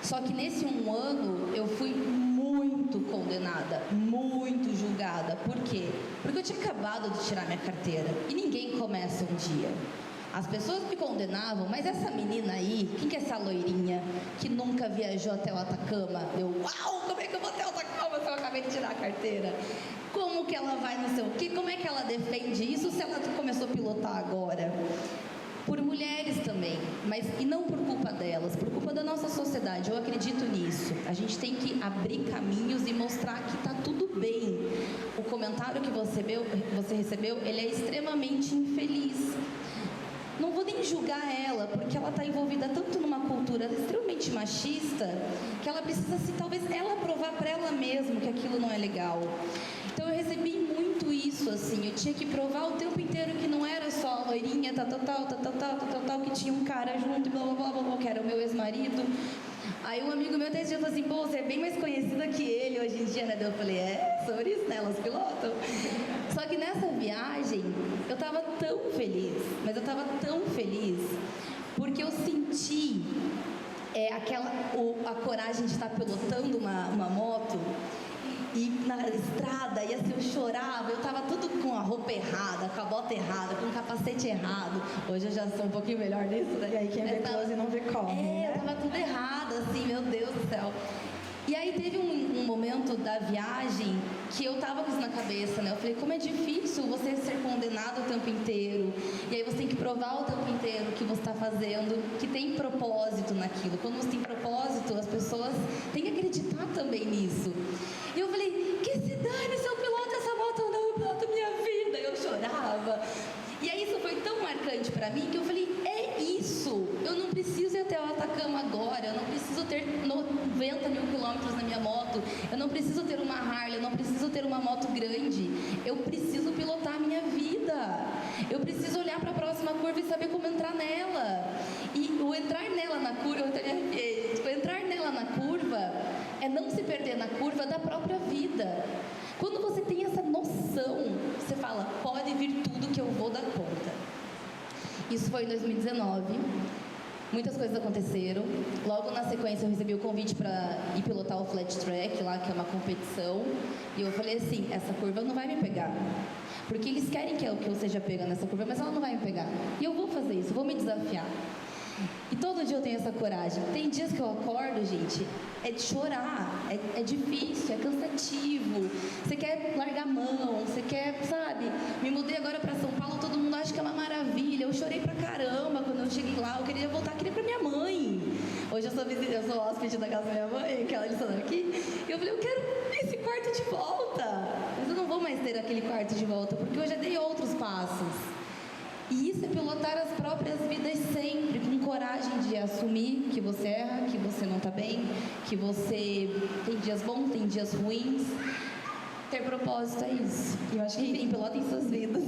Só que nesse um ano, eu fui muito condenada, muito julgada. Por quê? Porque eu tinha acabado de tirar minha carteira e ninguém começa um dia. As pessoas me condenavam, mas essa menina aí, quem que é essa loirinha que nunca viajou até o Atacama? Uau, como é que eu vou até o Atacama se eu acabei de tirar a carteira? como que ela vai não sei o quê, como é que ela defende isso se ela começou a pilotar agora? Por mulheres também, mas e não por culpa delas, por culpa da nossa sociedade. Eu acredito nisso. A gente tem que abrir caminhos e mostrar que está tudo bem. O comentário que você recebeu, ele é extremamente infeliz. Não vou nem julgar ela, porque ela está envolvida tanto numa cultura extremamente machista que ela precisa, talvez, ela provar para ela mesma que aquilo não é legal. Então eu recebi muito isso, assim, eu tinha que provar o tempo inteiro que não era só a loirinha, que tinha um cara junto, blá, blá, blá, blá, blá, que era o meu ex-marido. Aí um amigo meu até esse dia falou assim, pô, você é bem mais conhecida que ele hoje em dia, né? Daí eu falei, sobre isso, né? Elas pilotam. Só que nessa viagem, eu tava tão feliz, mas eu tava tão feliz, porque eu senti a coragem de estar pilotando uma moto. E na estrada, e assim, eu chorava, eu tava tudo com a roupa errada, com a bota errada, com o capacete errado. Hoje eu já sou um pouquinho melhor nisso, né? E aí quem vê close não vê corre, né? Eu tava tudo errado, assim, meu Deus do céu. E aí teve um momento da viagem que eu tava com isso na cabeça, né? Eu falei, como é difícil você ser condenado o tempo inteiro. E aí você tem que provar o tempo inteiro que você está fazendo, que tem propósito naquilo. Quando você tem propósito, as pessoas têm que acreditar também nisso. E eu falei, que se dane se eu piloto essa moto ou não, eu piloto minha vida. Eu chorava. E aí isso foi tão marcante para mim que eu falei, é isso. Eu não preciso ir até o Atacama agora, eu não preciso ter 90 mil quilômetros na minha moto, eu não preciso ter uma Harley, eu não preciso ter uma moto grande, eu preciso pilotar a minha vida. Eu preciso olhar para a próxima curva e saber como entrar nela. E o entrar nela na curva, eu até me arrepiei, tipo, entrar nela na curva é não se perder na curva da própria vida. Quando você tem essa noção, você fala, pode vir tudo que eu vou dar conta. Isso foi em 2019. Muitas coisas aconteceram. Logo na sequência eu recebi o convite para ir pilotar o Flat Track lá, que é uma competição. E eu falei assim, essa curva não vai me pegar. Porque eles querem que eu seja pega nessa curva, mas ela não vai me pegar. E eu vou fazer isso, vou me desafiar. E todo dia eu tenho essa coragem. Tem dias que eu acordo, gente, é de chorar, é difícil, é cansativo. Você quer largar a mão, você quer, sabe? Me mudei agora para São Paulo, todo mundo acha que é uma maravilha. Eu chorei pra caramba quando eu cheguei lá, eu queria voltar, queria pra minha mãe. Hoje eu sou hóspede da casa da minha mãe, que ela está aqui. E eu falei, eu quero esse quarto de volta. Mas eu não vou mais ter aquele quarto de volta, porque eu já dei outros passos. E isso é pilotar as próprias vidas sempre, com coragem de assumir que você erra, que você não está bem, que você tem dias bons, tem dias ruins. Ter propósito é isso. Eu acho que, enfim, pilotem suas vidas.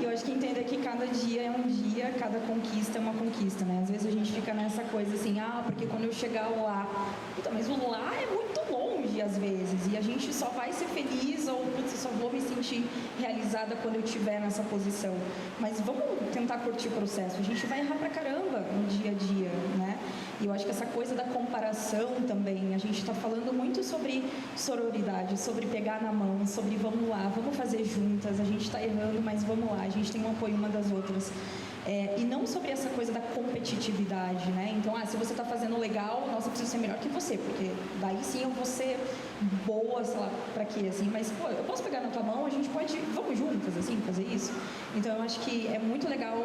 Eu acho que entender que cada dia é um dia, cada conquista é uma conquista, né? Às vezes a gente fica nessa coisa assim, porque quando eu chegar lá... Puta, mas o lá é muito longe às vezes, e a gente só vai ser feliz ou, putz, eu só vou me sentir realizada quando eu estiver nessa posição. Mas vamos tentar curtir o processo. A gente vai errar pra caramba no dia a dia, né? E eu acho que essa coisa da comparação também, a gente está falando muito sobre sororidade, sobre pegar na mão, sobre vamos lá, vamos fazer juntas, a gente está errando, mas vamos lá, a gente tem um apoio uma das outras. E não sobre essa coisa da competitividade, né? Então, se você está fazendo legal, nossa, eu preciso ser melhor que você, porque daí sim eu vou ser boa, sei lá, pra quê, assim. Mas, pô, eu posso pegar na tua mão, a gente pode, vamos juntas, assim, fazer isso? Então, eu acho que é muito legal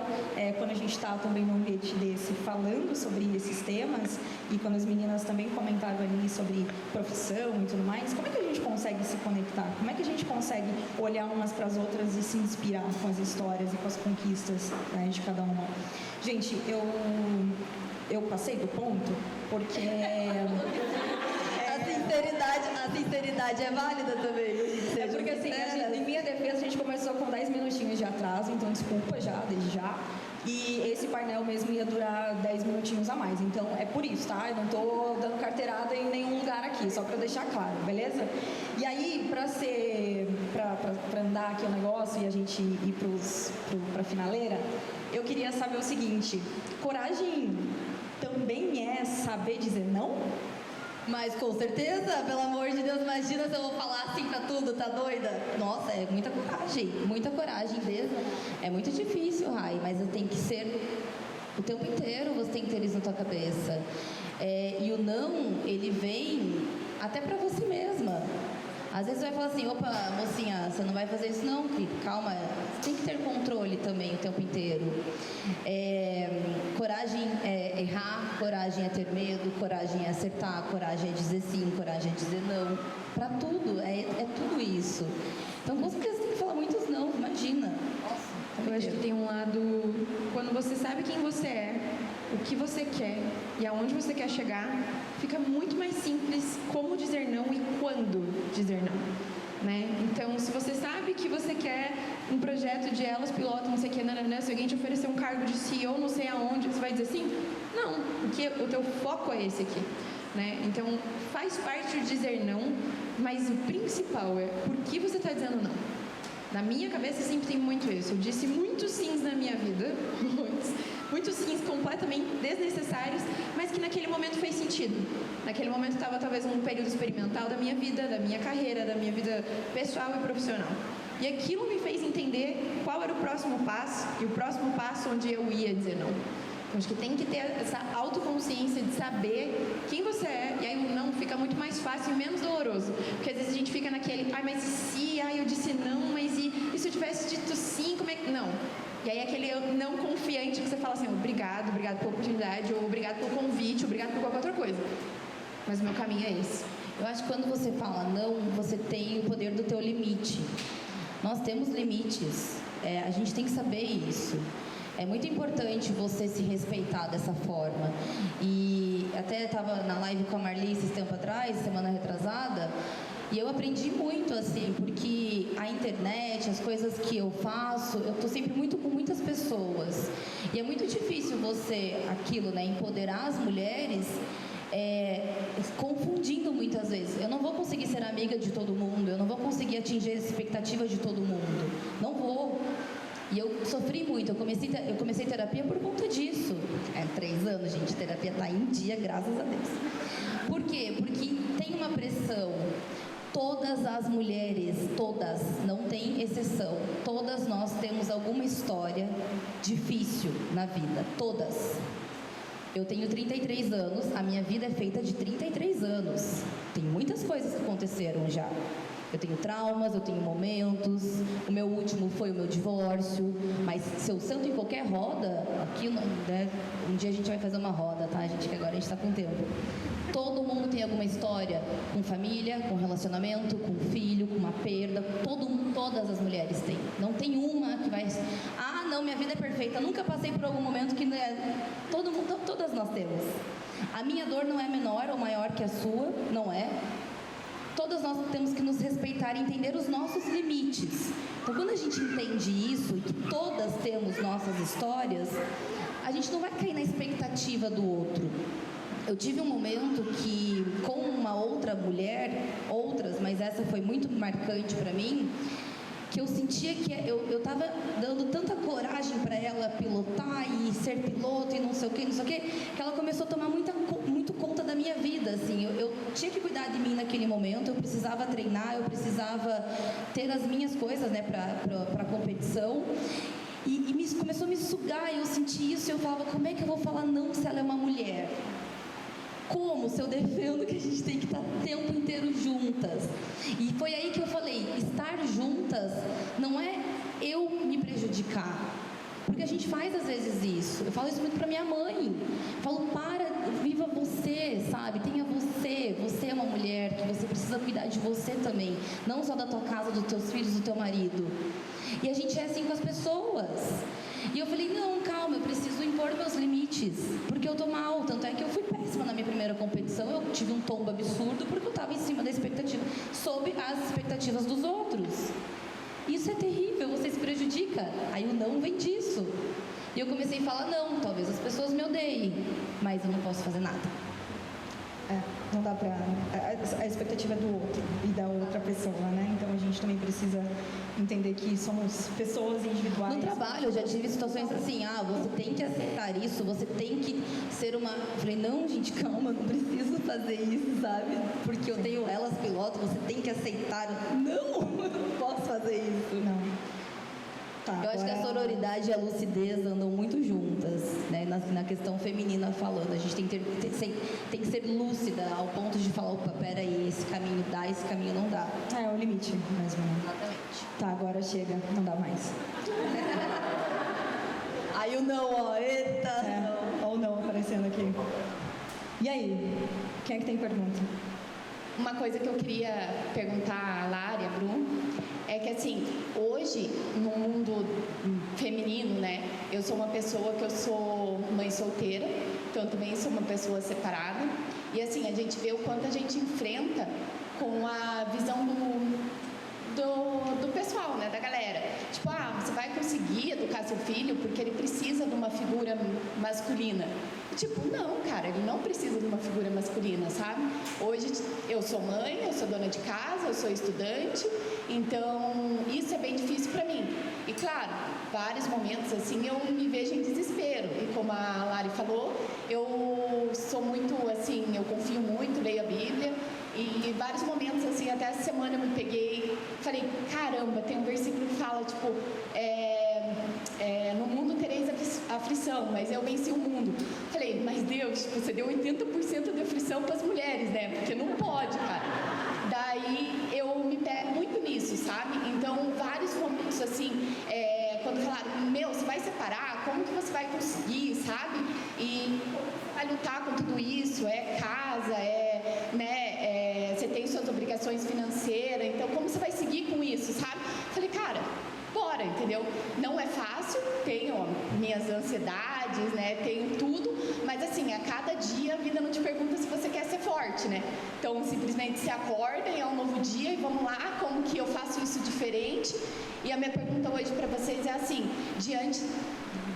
quando a gente está também num ambiente desse, falando sobre esses temas, e quando as meninas também comentaram ali sobre profissão e tudo mais, como é que a gente consegue se conectar? Como é que a gente consegue olhar umas para as outras e se inspirar com as histórias e com as conquistas, né, de cada uma? Gente, eu passei do ponto porque... A sinceridade é válida também. Porque assim, em minha defesa, a gente começou com 10 minutinhos de atraso, então desculpa já, desde já. E esse painel mesmo ia durar 10 minutinhos a mais. Então é por isso, tá? Eu não tô dando carteirada em nenhum lugar aqui, só pra deixar claro, beleza? E aí, pra andar aqui o negócio e a gente ir pra finaleira, eu queria saber o seguinte: coragem também é saber dizer não? Mas com certeza, pelo amor de Deus, imagina se eu vou falar assim pra tudo, tá doida? Nossa, é muita coragem mesmo. É muito difícil, Rai, mas tem que ser o tempo inteiro, você tem que ter isso na tua cabeça. E o não, ele vem até pra você mesma. Às vezes você vai falar assim, opa, mocinha, você não vai fazer isso não, calma, você tem que ter controle também o tempo inteiro. Coragem é errar, coragem é ter medo, coragem é acertar, coragem é dizer sim, coragem é dizer não. Pra tudo, é tudo isso. Então, com certeza, você tem que falar muitos não, imagina. Nossa, eu acho que tem um lado, quando você sabe quem você é, o que você quer e aonde você quer chegar, fica muito mais simples como dizer não e quando dizer não, né? Então, se você sabe que você quer um projeto de elas pilotam, não sei o que, se alguém te oferecer um cargo de CEO, não sei aonde, você vai dizer sim? Não, porque o teu foco é esse aqui, né? Então, faz parte de dizer não, mas o principal é por que você está dizendo não. Na minha cabeça sempre tem muito isso. Eu disse muitos sims na minha vida, muitos sims completamente desnecessários, mas que naquele momento fez sentido. Naquele momento estava talvez um período experimental da minha vida, da minha carreira, da minha vida pessoal e profissional. E aquilo me fez entender qual era o próximo passo e o próximo passo onde eu ia dizer não. Acho que tem que ter essa autoconsciência de saber quem você é, e aí o não fica muito mais fácil e menos doloroso. Porque às vezes a gente fica naquele, mas e se, eu disse não, mas e se eu tivesse dito sim, como é que... Não. E aí aquele não confiante que você fala assim, obrigado pela oportunidade, ou obrigado pelo convite, obrigado por qualquer outra coisa. Mas o meu caminho é esse. Eu acho que quando você fala não, você tem o poder do teu limite. Nós temos limites, a gente tem que saber isso. É muito importante você se respeitar dessa forma. E até estava na live com a Marli esses tempos atrás, semana retrasada, e eu aprendi muito, assim, porque a internet, as coisas que eu faço, eu estou sempre muito com muitas pessoas. E é muito difícil você, empoderar as mulheres, confundindo muittas vezes. Eu não vou conseguir ser amiga de todo mundo, eu não vou conseguir atingir as expectativas de todo mundo. Não vou. E eu sofri muito, eu comecei terapia por conta disso. 3 anos, gente, terapia está em dia, graças a Deus. Por quê? Porque tem uma pressão. Todas as mulheres, todas, não tem exceção, todas nós temos alguma história difícil na vida, todas. Eu tenho 33 anos, a minha vida é feita de 33 anos. Tem muitas coisas que aconteceram já. Eu tenho traumas, eu tenho momentos, o meu último foi o meu divórcio, mas se eu sento em qualquer roda, aqui, né, um dia a gente vai fazer uma roda, tá, gente, que agora a gente está com tempo. Todo mundo tem alguma história com família, com relacionamento, com filho, com uma perda, todas as mulheres têm. Não tem uma que vai... não, minha vida é perfeita, nunca passei por algum momento que... Todas nós temos. A minha dor não é menor ou maior que a sua, não é. Todas nós temos que nos respeitar e entender os nossos limites. Então, quando a gente entende isso, e que todas temos nossas histórias, a gente não vai cair na expectativa do outro. Eu tive um momento que, com uma outra mulher, mas essa foi muito marcante para mim, que eu sentia que eu estava dando tanta coragem para ela pilotar e ser piloto e não sei o que, que ela começou a tomar muito conta da minha vida, assim. Eu tinha que cuidar de mim naquele momento, eu precisava treinar, eu precisava ter as minhas coisas, né, para a competição. E começou a me sugar, e eu senti isso, e eu falava, como é que eu vou falar não se ela é uma mulher? Como? Se eu defendo que a gente tem que estar o tempo inteiro juntas. E foi aí que eu falei, estar juntas não é eu me prejudicar. Porque a gente faz às vezes isso. Eu falo isso muito pra minha mãe. Eu falo, viva você, sabe? Tenha você. Você é uma mulher que você precisa cuidar de você também. Não só da tua casa, dos teus filhos, do teu marido. E a gente é assim com as pessoas. E eu falei, não, calma, eu preciso impor meus limites, porque eu tô mal. Tanto é que eu fui péssima na minha primeira competição, eu tive um tombo absurdo, porque eu estava em cima da expectativa, sob as expectativas dos outros. Isso é terrível, você se prejudica. Aí o não vem disso. E eu comecei a falar, não, talvez as pessoas me odeiem, mas eu não posso fazer nada. Não dá pra... A expectativa é do outro e da outra pessoa, né? Então a gente também precisa entender que somos pessoas individuais. No trabalho, eu já tive situações assim, você tem que aceitar isso, você tem que ser uma... Eu falei, não, gente, calma, não preciso fazer isso, sabe? Porque eu tenho elas piloto, você tem que aceitar. Não, eu não posso fazer isso. Não. Tá, eu acho que a sororidade e a lucidez andam muito juntas, né? na questão feminina falando. A gente tem que ser lúcida ao ponto de falar, opa, peraí, esse caminho dá, esse caminho não dá. É o limite mesmo, né? Exatamente. Tá, agora chega, não dá mais. Aí o não, ó, eita! Olha o não aparecendo aqui. E aí, quem é que tem pergunta? Uma coisa que eu queria perguntar à Lari, a Bru, é que assim, hoje, no mundo feminino, né, eu sou uma pessoa que eu sou mãe solteira, então eu também sou uma pessoa separada, e assim, a gente vê o quanto a gente enfrenta com a visão do pessoal, né, da galera. Tipo, você vai conseguir educar seu filho porque ele precisa de uma figura masculina. Tipo, não, cara, ele não precisa de uma figura masculina, sabe? Hoje eu sou mãe, eu sou dona de casa, eu sou estudante, então isso é bem difícil para mim. E claro, vários momentos assim eu me vejo em desespero. E como a Lari falou, eu sou muito assim, eu confio muito, leio a Bíblia. E vários momentos, assim, até essa semana eu me peguei, falei, caramba, tem um versículo que fala, tipo, no mundo tereis aflição, mas eu venci o mundo. Falei, mas Deus, tipo, você deu 80% de aflição para as mulheres, né? Porque não pode, cara. Daí eu me pego muito nisso, sabe? Então, vários momentos, assim, quando falaram, você vai separar, como que você vai conseguir, sabe? E vai lutar com tudo isso, casa, você tem suas obrigações financeiras, então como você vai seguir com isso, sabe? Falei, cara, bora, entendeu? Não é fácil, tenho minhas ansiedades, né? Tenho tudo, mas assim, a cada dia a vida não te pergunta se você quer ser forte, né? Então, simplesmente se acorda e é um novo dia e vamos lá, como que eu faço isso diferente? E a minha pergunta hoje para vocês é assim, diante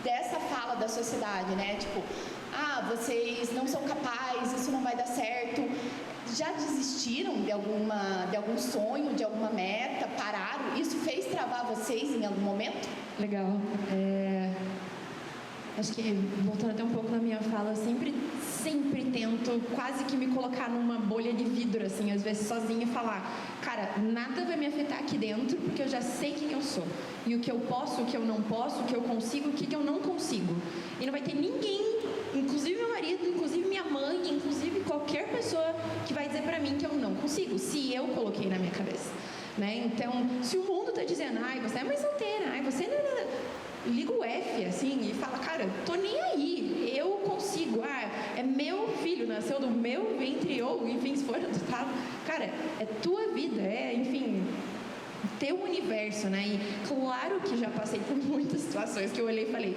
dessa fala da sociedade, né? Tipo, vocês não são capazes, isso não vai dar certo. Já desistiram de algum sonho, de alguma meta? Pararam? Isso fez travar vocês em algum momento? Legal. Acho que, voltando até um pouco na minha fala, eu sempre tento quase que me colocar numa bolha de vidro, assim, às vezes sozinha e falar, cara, nada vai me afetar aqui dentro, porque eu já sei quem eu sou. E o que eu posso, o que eu não posso, o que eu consigo, o que eu não consigo. E não vai ter ninguém, inclusive meu marido, inclusive minha mãe, inclusive qualquer pessoa que vai dizer pra mim que eu não consigo, se eu coloquei na minha cabeça, né? Então, se o mundo tá dizendo, você é mãe solteira, você não... Liga o F, assim, e fala, cara, tô nem aí, eu consigo, é meu filho, nasceu do meu ventre, ou, enfim, se for adotado, cara, é tua vida, enfim, teu universo, né? E claro que já passei por muitas situações que eu olhei e falei,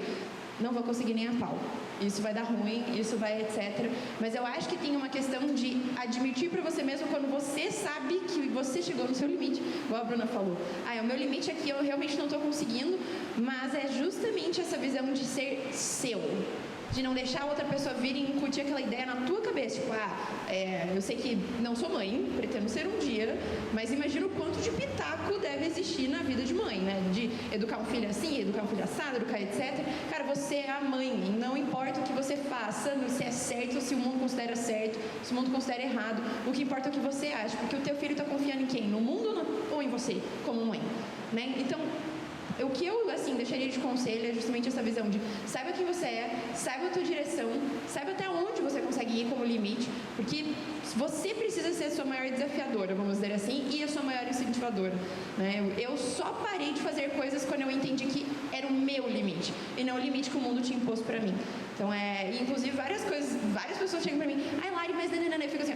não vou conseguir nem a pau, isso vai dar ruim, isso vai etc. Mas eu acho que tem uma questão de admitir para você mesmo quando você sabe que você chegou no seu limite, igual a Bruna falou. O meu limite aqui eu realmente não estou conseguindo, mas é justamente essa visão de ser seu, de não deixar outra pessoa vir e incutir aquela ideia na tua cabeça, tipo, eu sei que não sou mãe, pretendo ser um dia, mas imagina o quanto de pitaco deve existir na vida de mãe, né? De educar um filho assim, educar um filho assado, educar etc. Cara, você é a mãe, não importa o que você faça, se é certo, se o mundo considera certo, se o mundo considera errado, o que importa é o que você acha, porque o teu filho está confiando em quem? No mundo ou em você, como mãe, né? Então, o que eu, assim, deixaria de conselho é justamente essa visão de saiba quem você é, saiba a tua direção, saiba até onde você consegue ir como limite, porque você precisa ser a sua maior desafiadora, vamos dizer assim, e a sua maior incentivadora, né? Eu só parei de fazer coisas quando eu entendi que era o meu limite, e não o limite que o mundo tinha imposto pra mim. Então, inclusive, várias pessoas chegam pra mim, Lari, mas nananana, eu fico assim,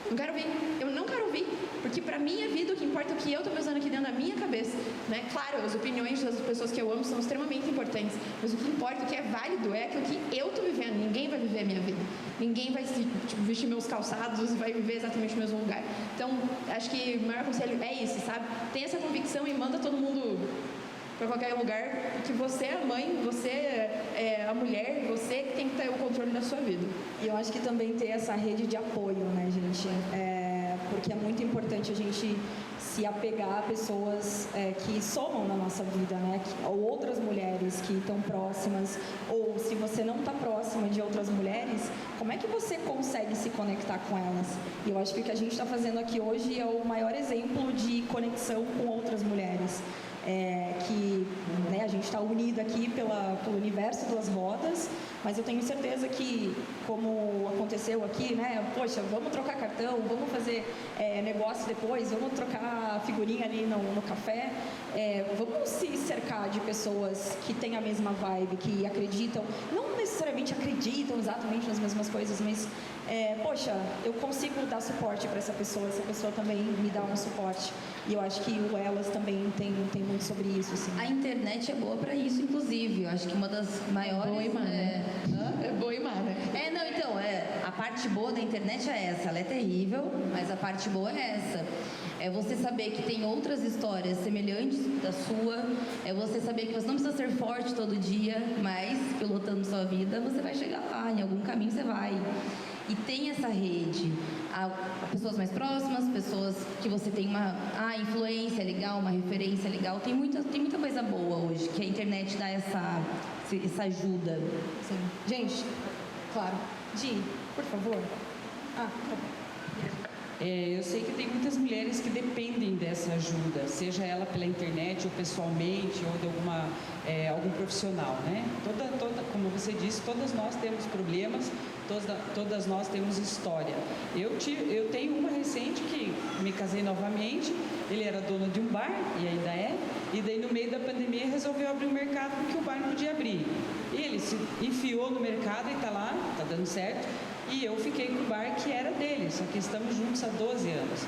não quero ouvir, eu não quero ouvir, porque pra minha vida o que importa é o que eu tô pensando aqui dentro da minha cabeça, né? Claro, as opiniões das pessoas que eu amo são extremamente importantes, mas o que importa, o que é válido é aquilo que eu tô vivendo, ninguém vai viver a minha vida, ninguém vai vestir meus calçados e vai viver exatamente o mesmo lugar. Então, acho que o maior conselho é isso, sabe? Tem essa convicção e manda todo mundo para qualquer lugar, porque você é a mãe, você é a mulher, você que tem que ter o controle da sua vida. E eu acho que também ter essa rede de apoio, né, gente? Porque é muito importante a gente se apegar a pessoas que somam na nossa vida, né? Ou outras mulheres que estão próximas, ou se você não está próxima de outras mulheres, como é que você consegue se conectar com elas? E eu acho que o que a gente está fazendo aqui hoje é o maior exemplo de conexão com outras mulheres. Que a gente está unido aqui pelo universo das rodas, Mas eu tenho certeza que, como aconteceu aqui, né? Poxa, vamos trocar cartão, vamos fazer negócio depois, vamos trocar figurinha ali no café. Vamos se cercar de pessoas que têm a mesma vibe, que acreditam, não necessariamente acreditam exatamente nas mesmas coisas, mas, poxa, eu consigo dar suporte para essa pessoa também me dá um suporte. E eu acho que o Elas também tem muito sobre isso, assim. A internet é boa para isso, inclusive. Eu acho que uma das maiores... Boa e má, né? É boa e má, né? A parte boa da internet é essa. Ela é terrível, mas a parte boa é essa. É você saber que tem outras histórias semelhantes da sua. É você saber que você não precisa ser forte todo dia, mas pilotando sua vida, você vai chegar lá. Em algum caminho você vai. E tem essa rede, a pessoas mais próximas, pessoas que você tem uma influência legal, uma referência legal. Tem muita coisa boa hoje, que a internet dá essa ajuda. Sim. Gente, claro. Gi, por favor. Tá bom. Eu sei que tem muitas mulheres que dependem dessa ajuda, seja ela pela internet ou pessoalmente ou de algum profissional, né? Como você disse, todas nós temos problemas, todas nós temos história. Eu tenho uma recente que me casei novamente, ele era dono de um bar, e ainda é, e daí no meio da pandemia resolveu abrir um mercado porque o bar não podia abrir. E ele se enfiou no mercado e está lá, está dando certo. E eu fiquei com o bar que era dele, só que estamos juntos há 12 anos.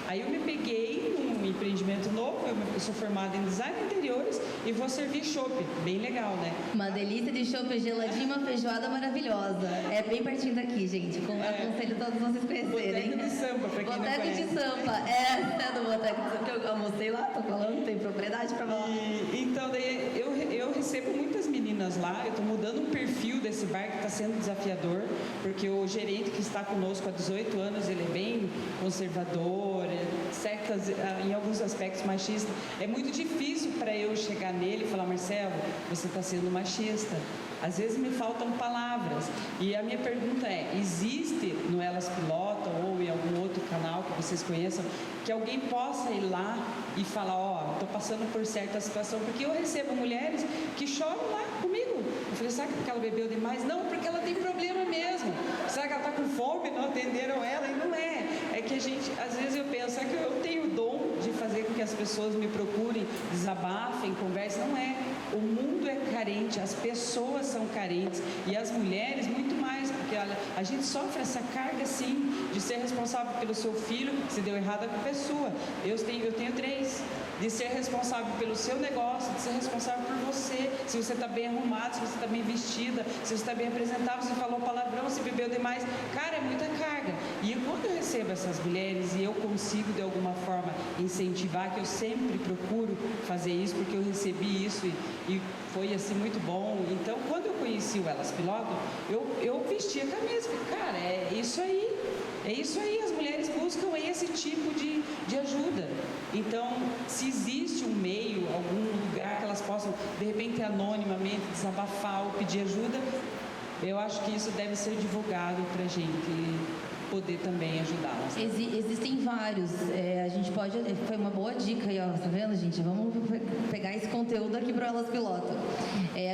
Aí eu me peguei num empreendimento novo, eu sou formada em design de interiores e vou servir chopp, bem legal, né? Uma delícia de chopp geladinho, uma feijoada maravilhosa. É bem pertinho daqui, gente. Aconselho todos vocês conhecerem. Boteco de Sampa, pra quem não conhece. Boteco de Sampa, essa é do Boteco de Sampa, que eu almocei lá, tô falando, tem propriedade pra falar. Então, daí eu recebo muitas meninas lá, eu tô mudando o perfil desse bar que está sendo desafiador, porque o gerente que está conosco há 18 anos, ele é bem conservador, certas, em alguns aspectos machista. É muito difícil para eu chegar nele e falar: Marcelo, você está sendo machista. Às vezes me faltam palavras. E a minha pergunta é: existe no Elas Pilotam ou em algum outro canal que vocês conheçam, que alguém possa ir lá e falar: estou passando por certa situação? Porque eu recebo mulheres que choram lá comigo. Eu falei: será que porque ela bebeu demais? Não, porque ela tem problema mesmo. Será que ela está com fome? Não atenderam ela? E não é. É que a gente, às vezes eu penso, é que eu tenho o dom de fazer com que as pessoas me procurem, desabafem, conversem. Não é. O mundo é carente, as pessoas são carentes e as mulheres muito mais, porque a gente sofre essa carga, sim, de ser responsável pelo seu filho. Se deu errado, a culpa é sua. Eu tenho 3. De ser responsável pelo seu negócio, de ser responsável por você, se você está bem arrumado, se você está bem vestida, se você está bem apresentável, se falou palavrão, se bebeu demais. Cara, é muita carga. E quando eu recebo essas mulheres e eu consigo de alguma forma incentivar, que eu sempre procuro fazer isso, porque eu recebi isso e foi assim muito bom. Então, quando eu conheci o Elas Pilotam, eu vesti a camisa, porque, cara, é isso aí. É isso aí, as mulheres buscam esse tipo de ajuda. Então, se existe um meio, algum lugar que elas possam, de repente, anonimamente desabafar ou pedir ajuda, eu acho que isso deve ser divulgado para a gente poder também ajudá-las. Existem vários. A gente pode... Foi uma boa dica aí, ó. Tá vendo, gente? Vamos pegar esse conteúdo aqui para Elas Pilotam.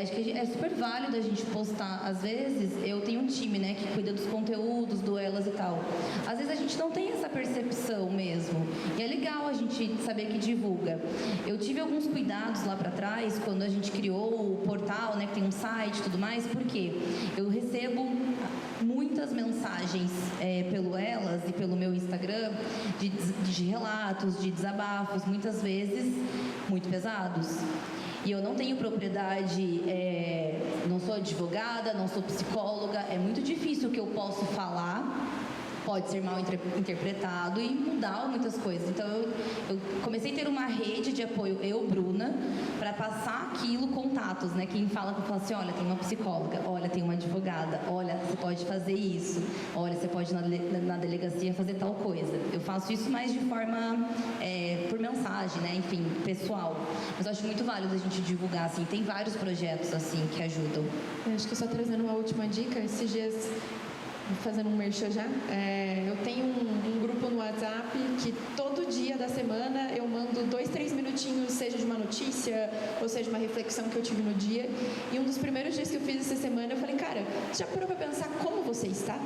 Acho que é super válido a gente postar. Às vezes, eu tenho um time, né, que cuida dos conteúdos, do Elas e tal. Às vezes a gente não tem essa percepção mesmo. E é legal a gente saber que divulga. Eu tive alguns cuidados lá para trás, quando a gente criou o portal, né, que tem um site e tudo mais, porque eu recebo muitas mensagens pelo Elas e pelo meu Instagram de relatos, de desabafos, muitas vezes muito pesados. E eu não tenho propriedade, não sou advogada, não sou psicóloga, é muito difícil o que eu posso falar. Pode ser mal interpretado e mudar muitas coisas. Então, eu comecei a ter uma rede de apoio, eu, Bruna, para passar aquilo, contatos, né? Quem fala que eu falo assim: olha, tem uma psicóloga, olha, tem uma advogada, olha, você pode fazer isso, olha, você pode ir na delegacia fazer tal coisa. Eu faço isso mais de forma, por mensagem, né? Enfim, pessoal. Mas eu acho muito válido a gente divulgar, assim. Tem vários projetos, assim, que ajudam. Eu acho que só trazendo uma última dica, esses dias... Fazendo um merchan já, eu tenho um grupo no WhatsApp que todo dia da semana eu mando 2, 3 minutinhos, seja de uma notícia ou seja uma reflexão que eu tive no dia. E um dos primeiros dias que eu fiz essa semana, eu falei: cara, cara, você já parou pra pensar como você está?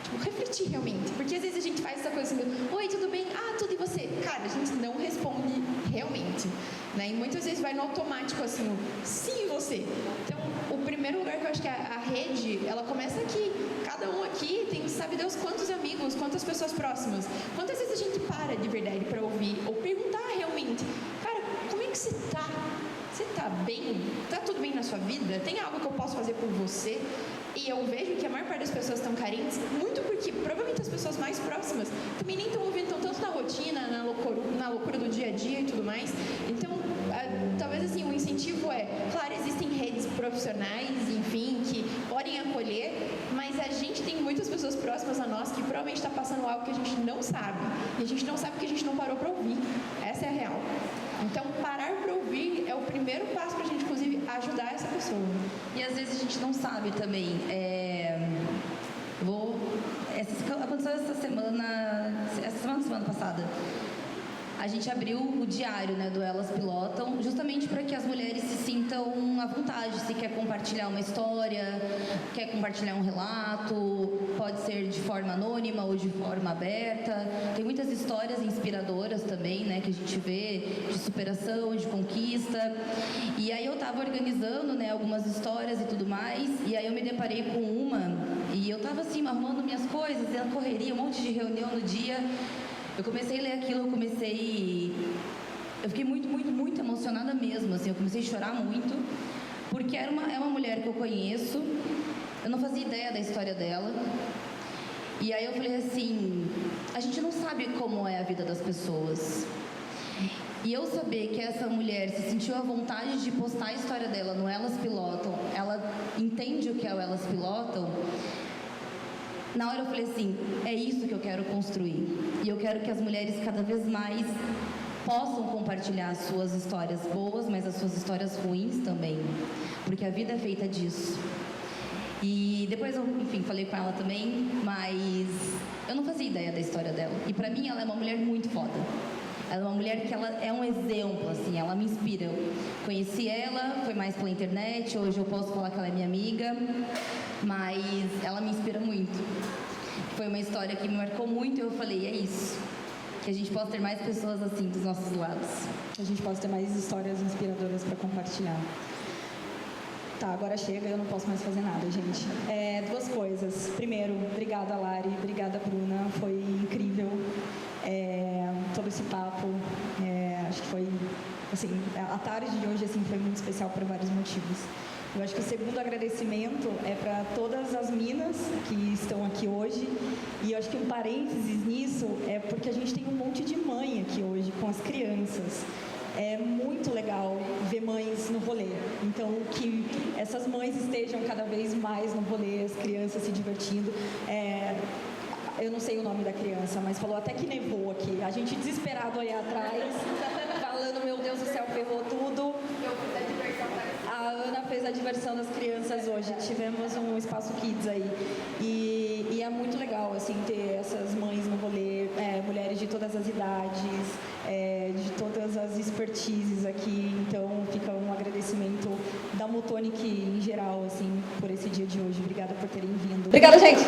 Tipo, refletir realmente. Porque às vezes a gente faz essa coisa assim, oi, tudo bem? Ah, tudo, e você? Cara, a gente não responde realmente, né? E muitas vezes vai no automático, assim, sim, e você? Então, o primeiro lugar que eu acho que a rede, ela começa aqui. Cada um aqui tem, sabe Deus, quantos amigos, quantas pessoas próximas. Quantas vezes a gente para de verdade para ouvir ou perguntar realmente, cara, como é que você tá? Você tá bem? Tá tudo bem na sua vida? Tem algo que eu posso fazer por você? E eu vejo que a maior parte das pessoas estão carentes, muito porque provavelmente as pessoas mais próximas também nem estão ouvindo, estão tanto na rotina, na loucura do dia a dia e tudo mais. Então, talvez assim, o incentivo claro, existem redes profissionais, enfim, que podem acolher, mas a gente tem muitas pessoas próximas a nós que provavelmente está passando algo que a gente não sabe. E a gente não sabe porque a gente não parou para ouvir. Essa é a real. Então, parar para ouvir é o primeiro passo para a gente, inclusive, ajudar essa pessoa. E às vezes a gente não sabe também. Aconteceu essa semana passada. A gente abriu o diário, né, do Elas Pilotam, justamente para que as mulheres se sintam à vontade, se quer compartilhar uma história, quer compartilhar um relato, pode ser de forma anônima ou de forma aberta. Tem muitas histórias inspiradoras também, né, que a gente vê de superação, de conquista. E aí eu estava organizando, né, algumas histórias e tudo mais, e aí eu me deparei com uma, e eu estava assim, arrumando minhas coisas, na correria, um monte de reunião no dia. Eu comecei a ler aquilo, eu fiquei muito emocionada mesmo, assim, eu comecei a chorar muito, porque é uma mulher que eu conheço, eu não fazia ideia da história dela, e aí eu falei assim, a gente não sabe como é a vida das pessoas, e eu saber que essa mulher se sentiu à vontade de postar a história dela no Elas Pilotam, ela entende o que é o Elas Pilotam. Na hora eu falei assim, é isso que eu quero construir. E eu quero que as mulheres cada vez mais possam compartilhar as suas histórias boas, mas as suas histórias ruins também. Porque a vida é feita disso. E depois eu, enfim, falei com ela também, mas eu não fazia ideia da história dela. E pra mim ela é uma mulher muito foda. Ela é uma mulher que ela é um exemplo, assim, ela me inspira. Eu conheci ela, foi mais pela internet, hoje eu posso falar que ela é minha amiga, mas ela me inspira muito. Foi uma história que me marcou muito e eu falei, é isso. Que a gente possa ter mais pessoas assim dos nossos lados. Que a gente possa ter mais histórias inspiradoras para compartilhar. Tá, agora chega, eu não posso mais fazer nada, gente. Duas coisas. Primeiro, obrigada, Lari, obrigada, Bruna, foi incrível todo esse papo. Acho que foi, assim, a tarde de hoje assim, foi muito especial por vários motivos. Eu acho que o segundo agradecimento é para todas as minas que estão aqui hoje, e eu acho que um parênteses nisso é porque a gente tem um monte de mãe aqui hoje com as crianças. É muito legal ver mães no rolê. Então, que essas mães estejam cada vez mais no rolê, as crianças se divertindo. Eu não sei o nome da criança, mas falou até que nevou aqui. A gente desesperado aí atrás, falando, meu Deus do céu, ferrou tudo. A Ana fez a diversão das crianças hoje. Tivemos um espaço kids aí. E é muito legal, assim, ter essas mães no rolê, mulheres de todas as idades, de todas as expertises aqui. Então, fica um agradecimento da Mutonic em geral, assim, por esse dia de hoje. Obrigada por terem vindo. Obrigada, gente!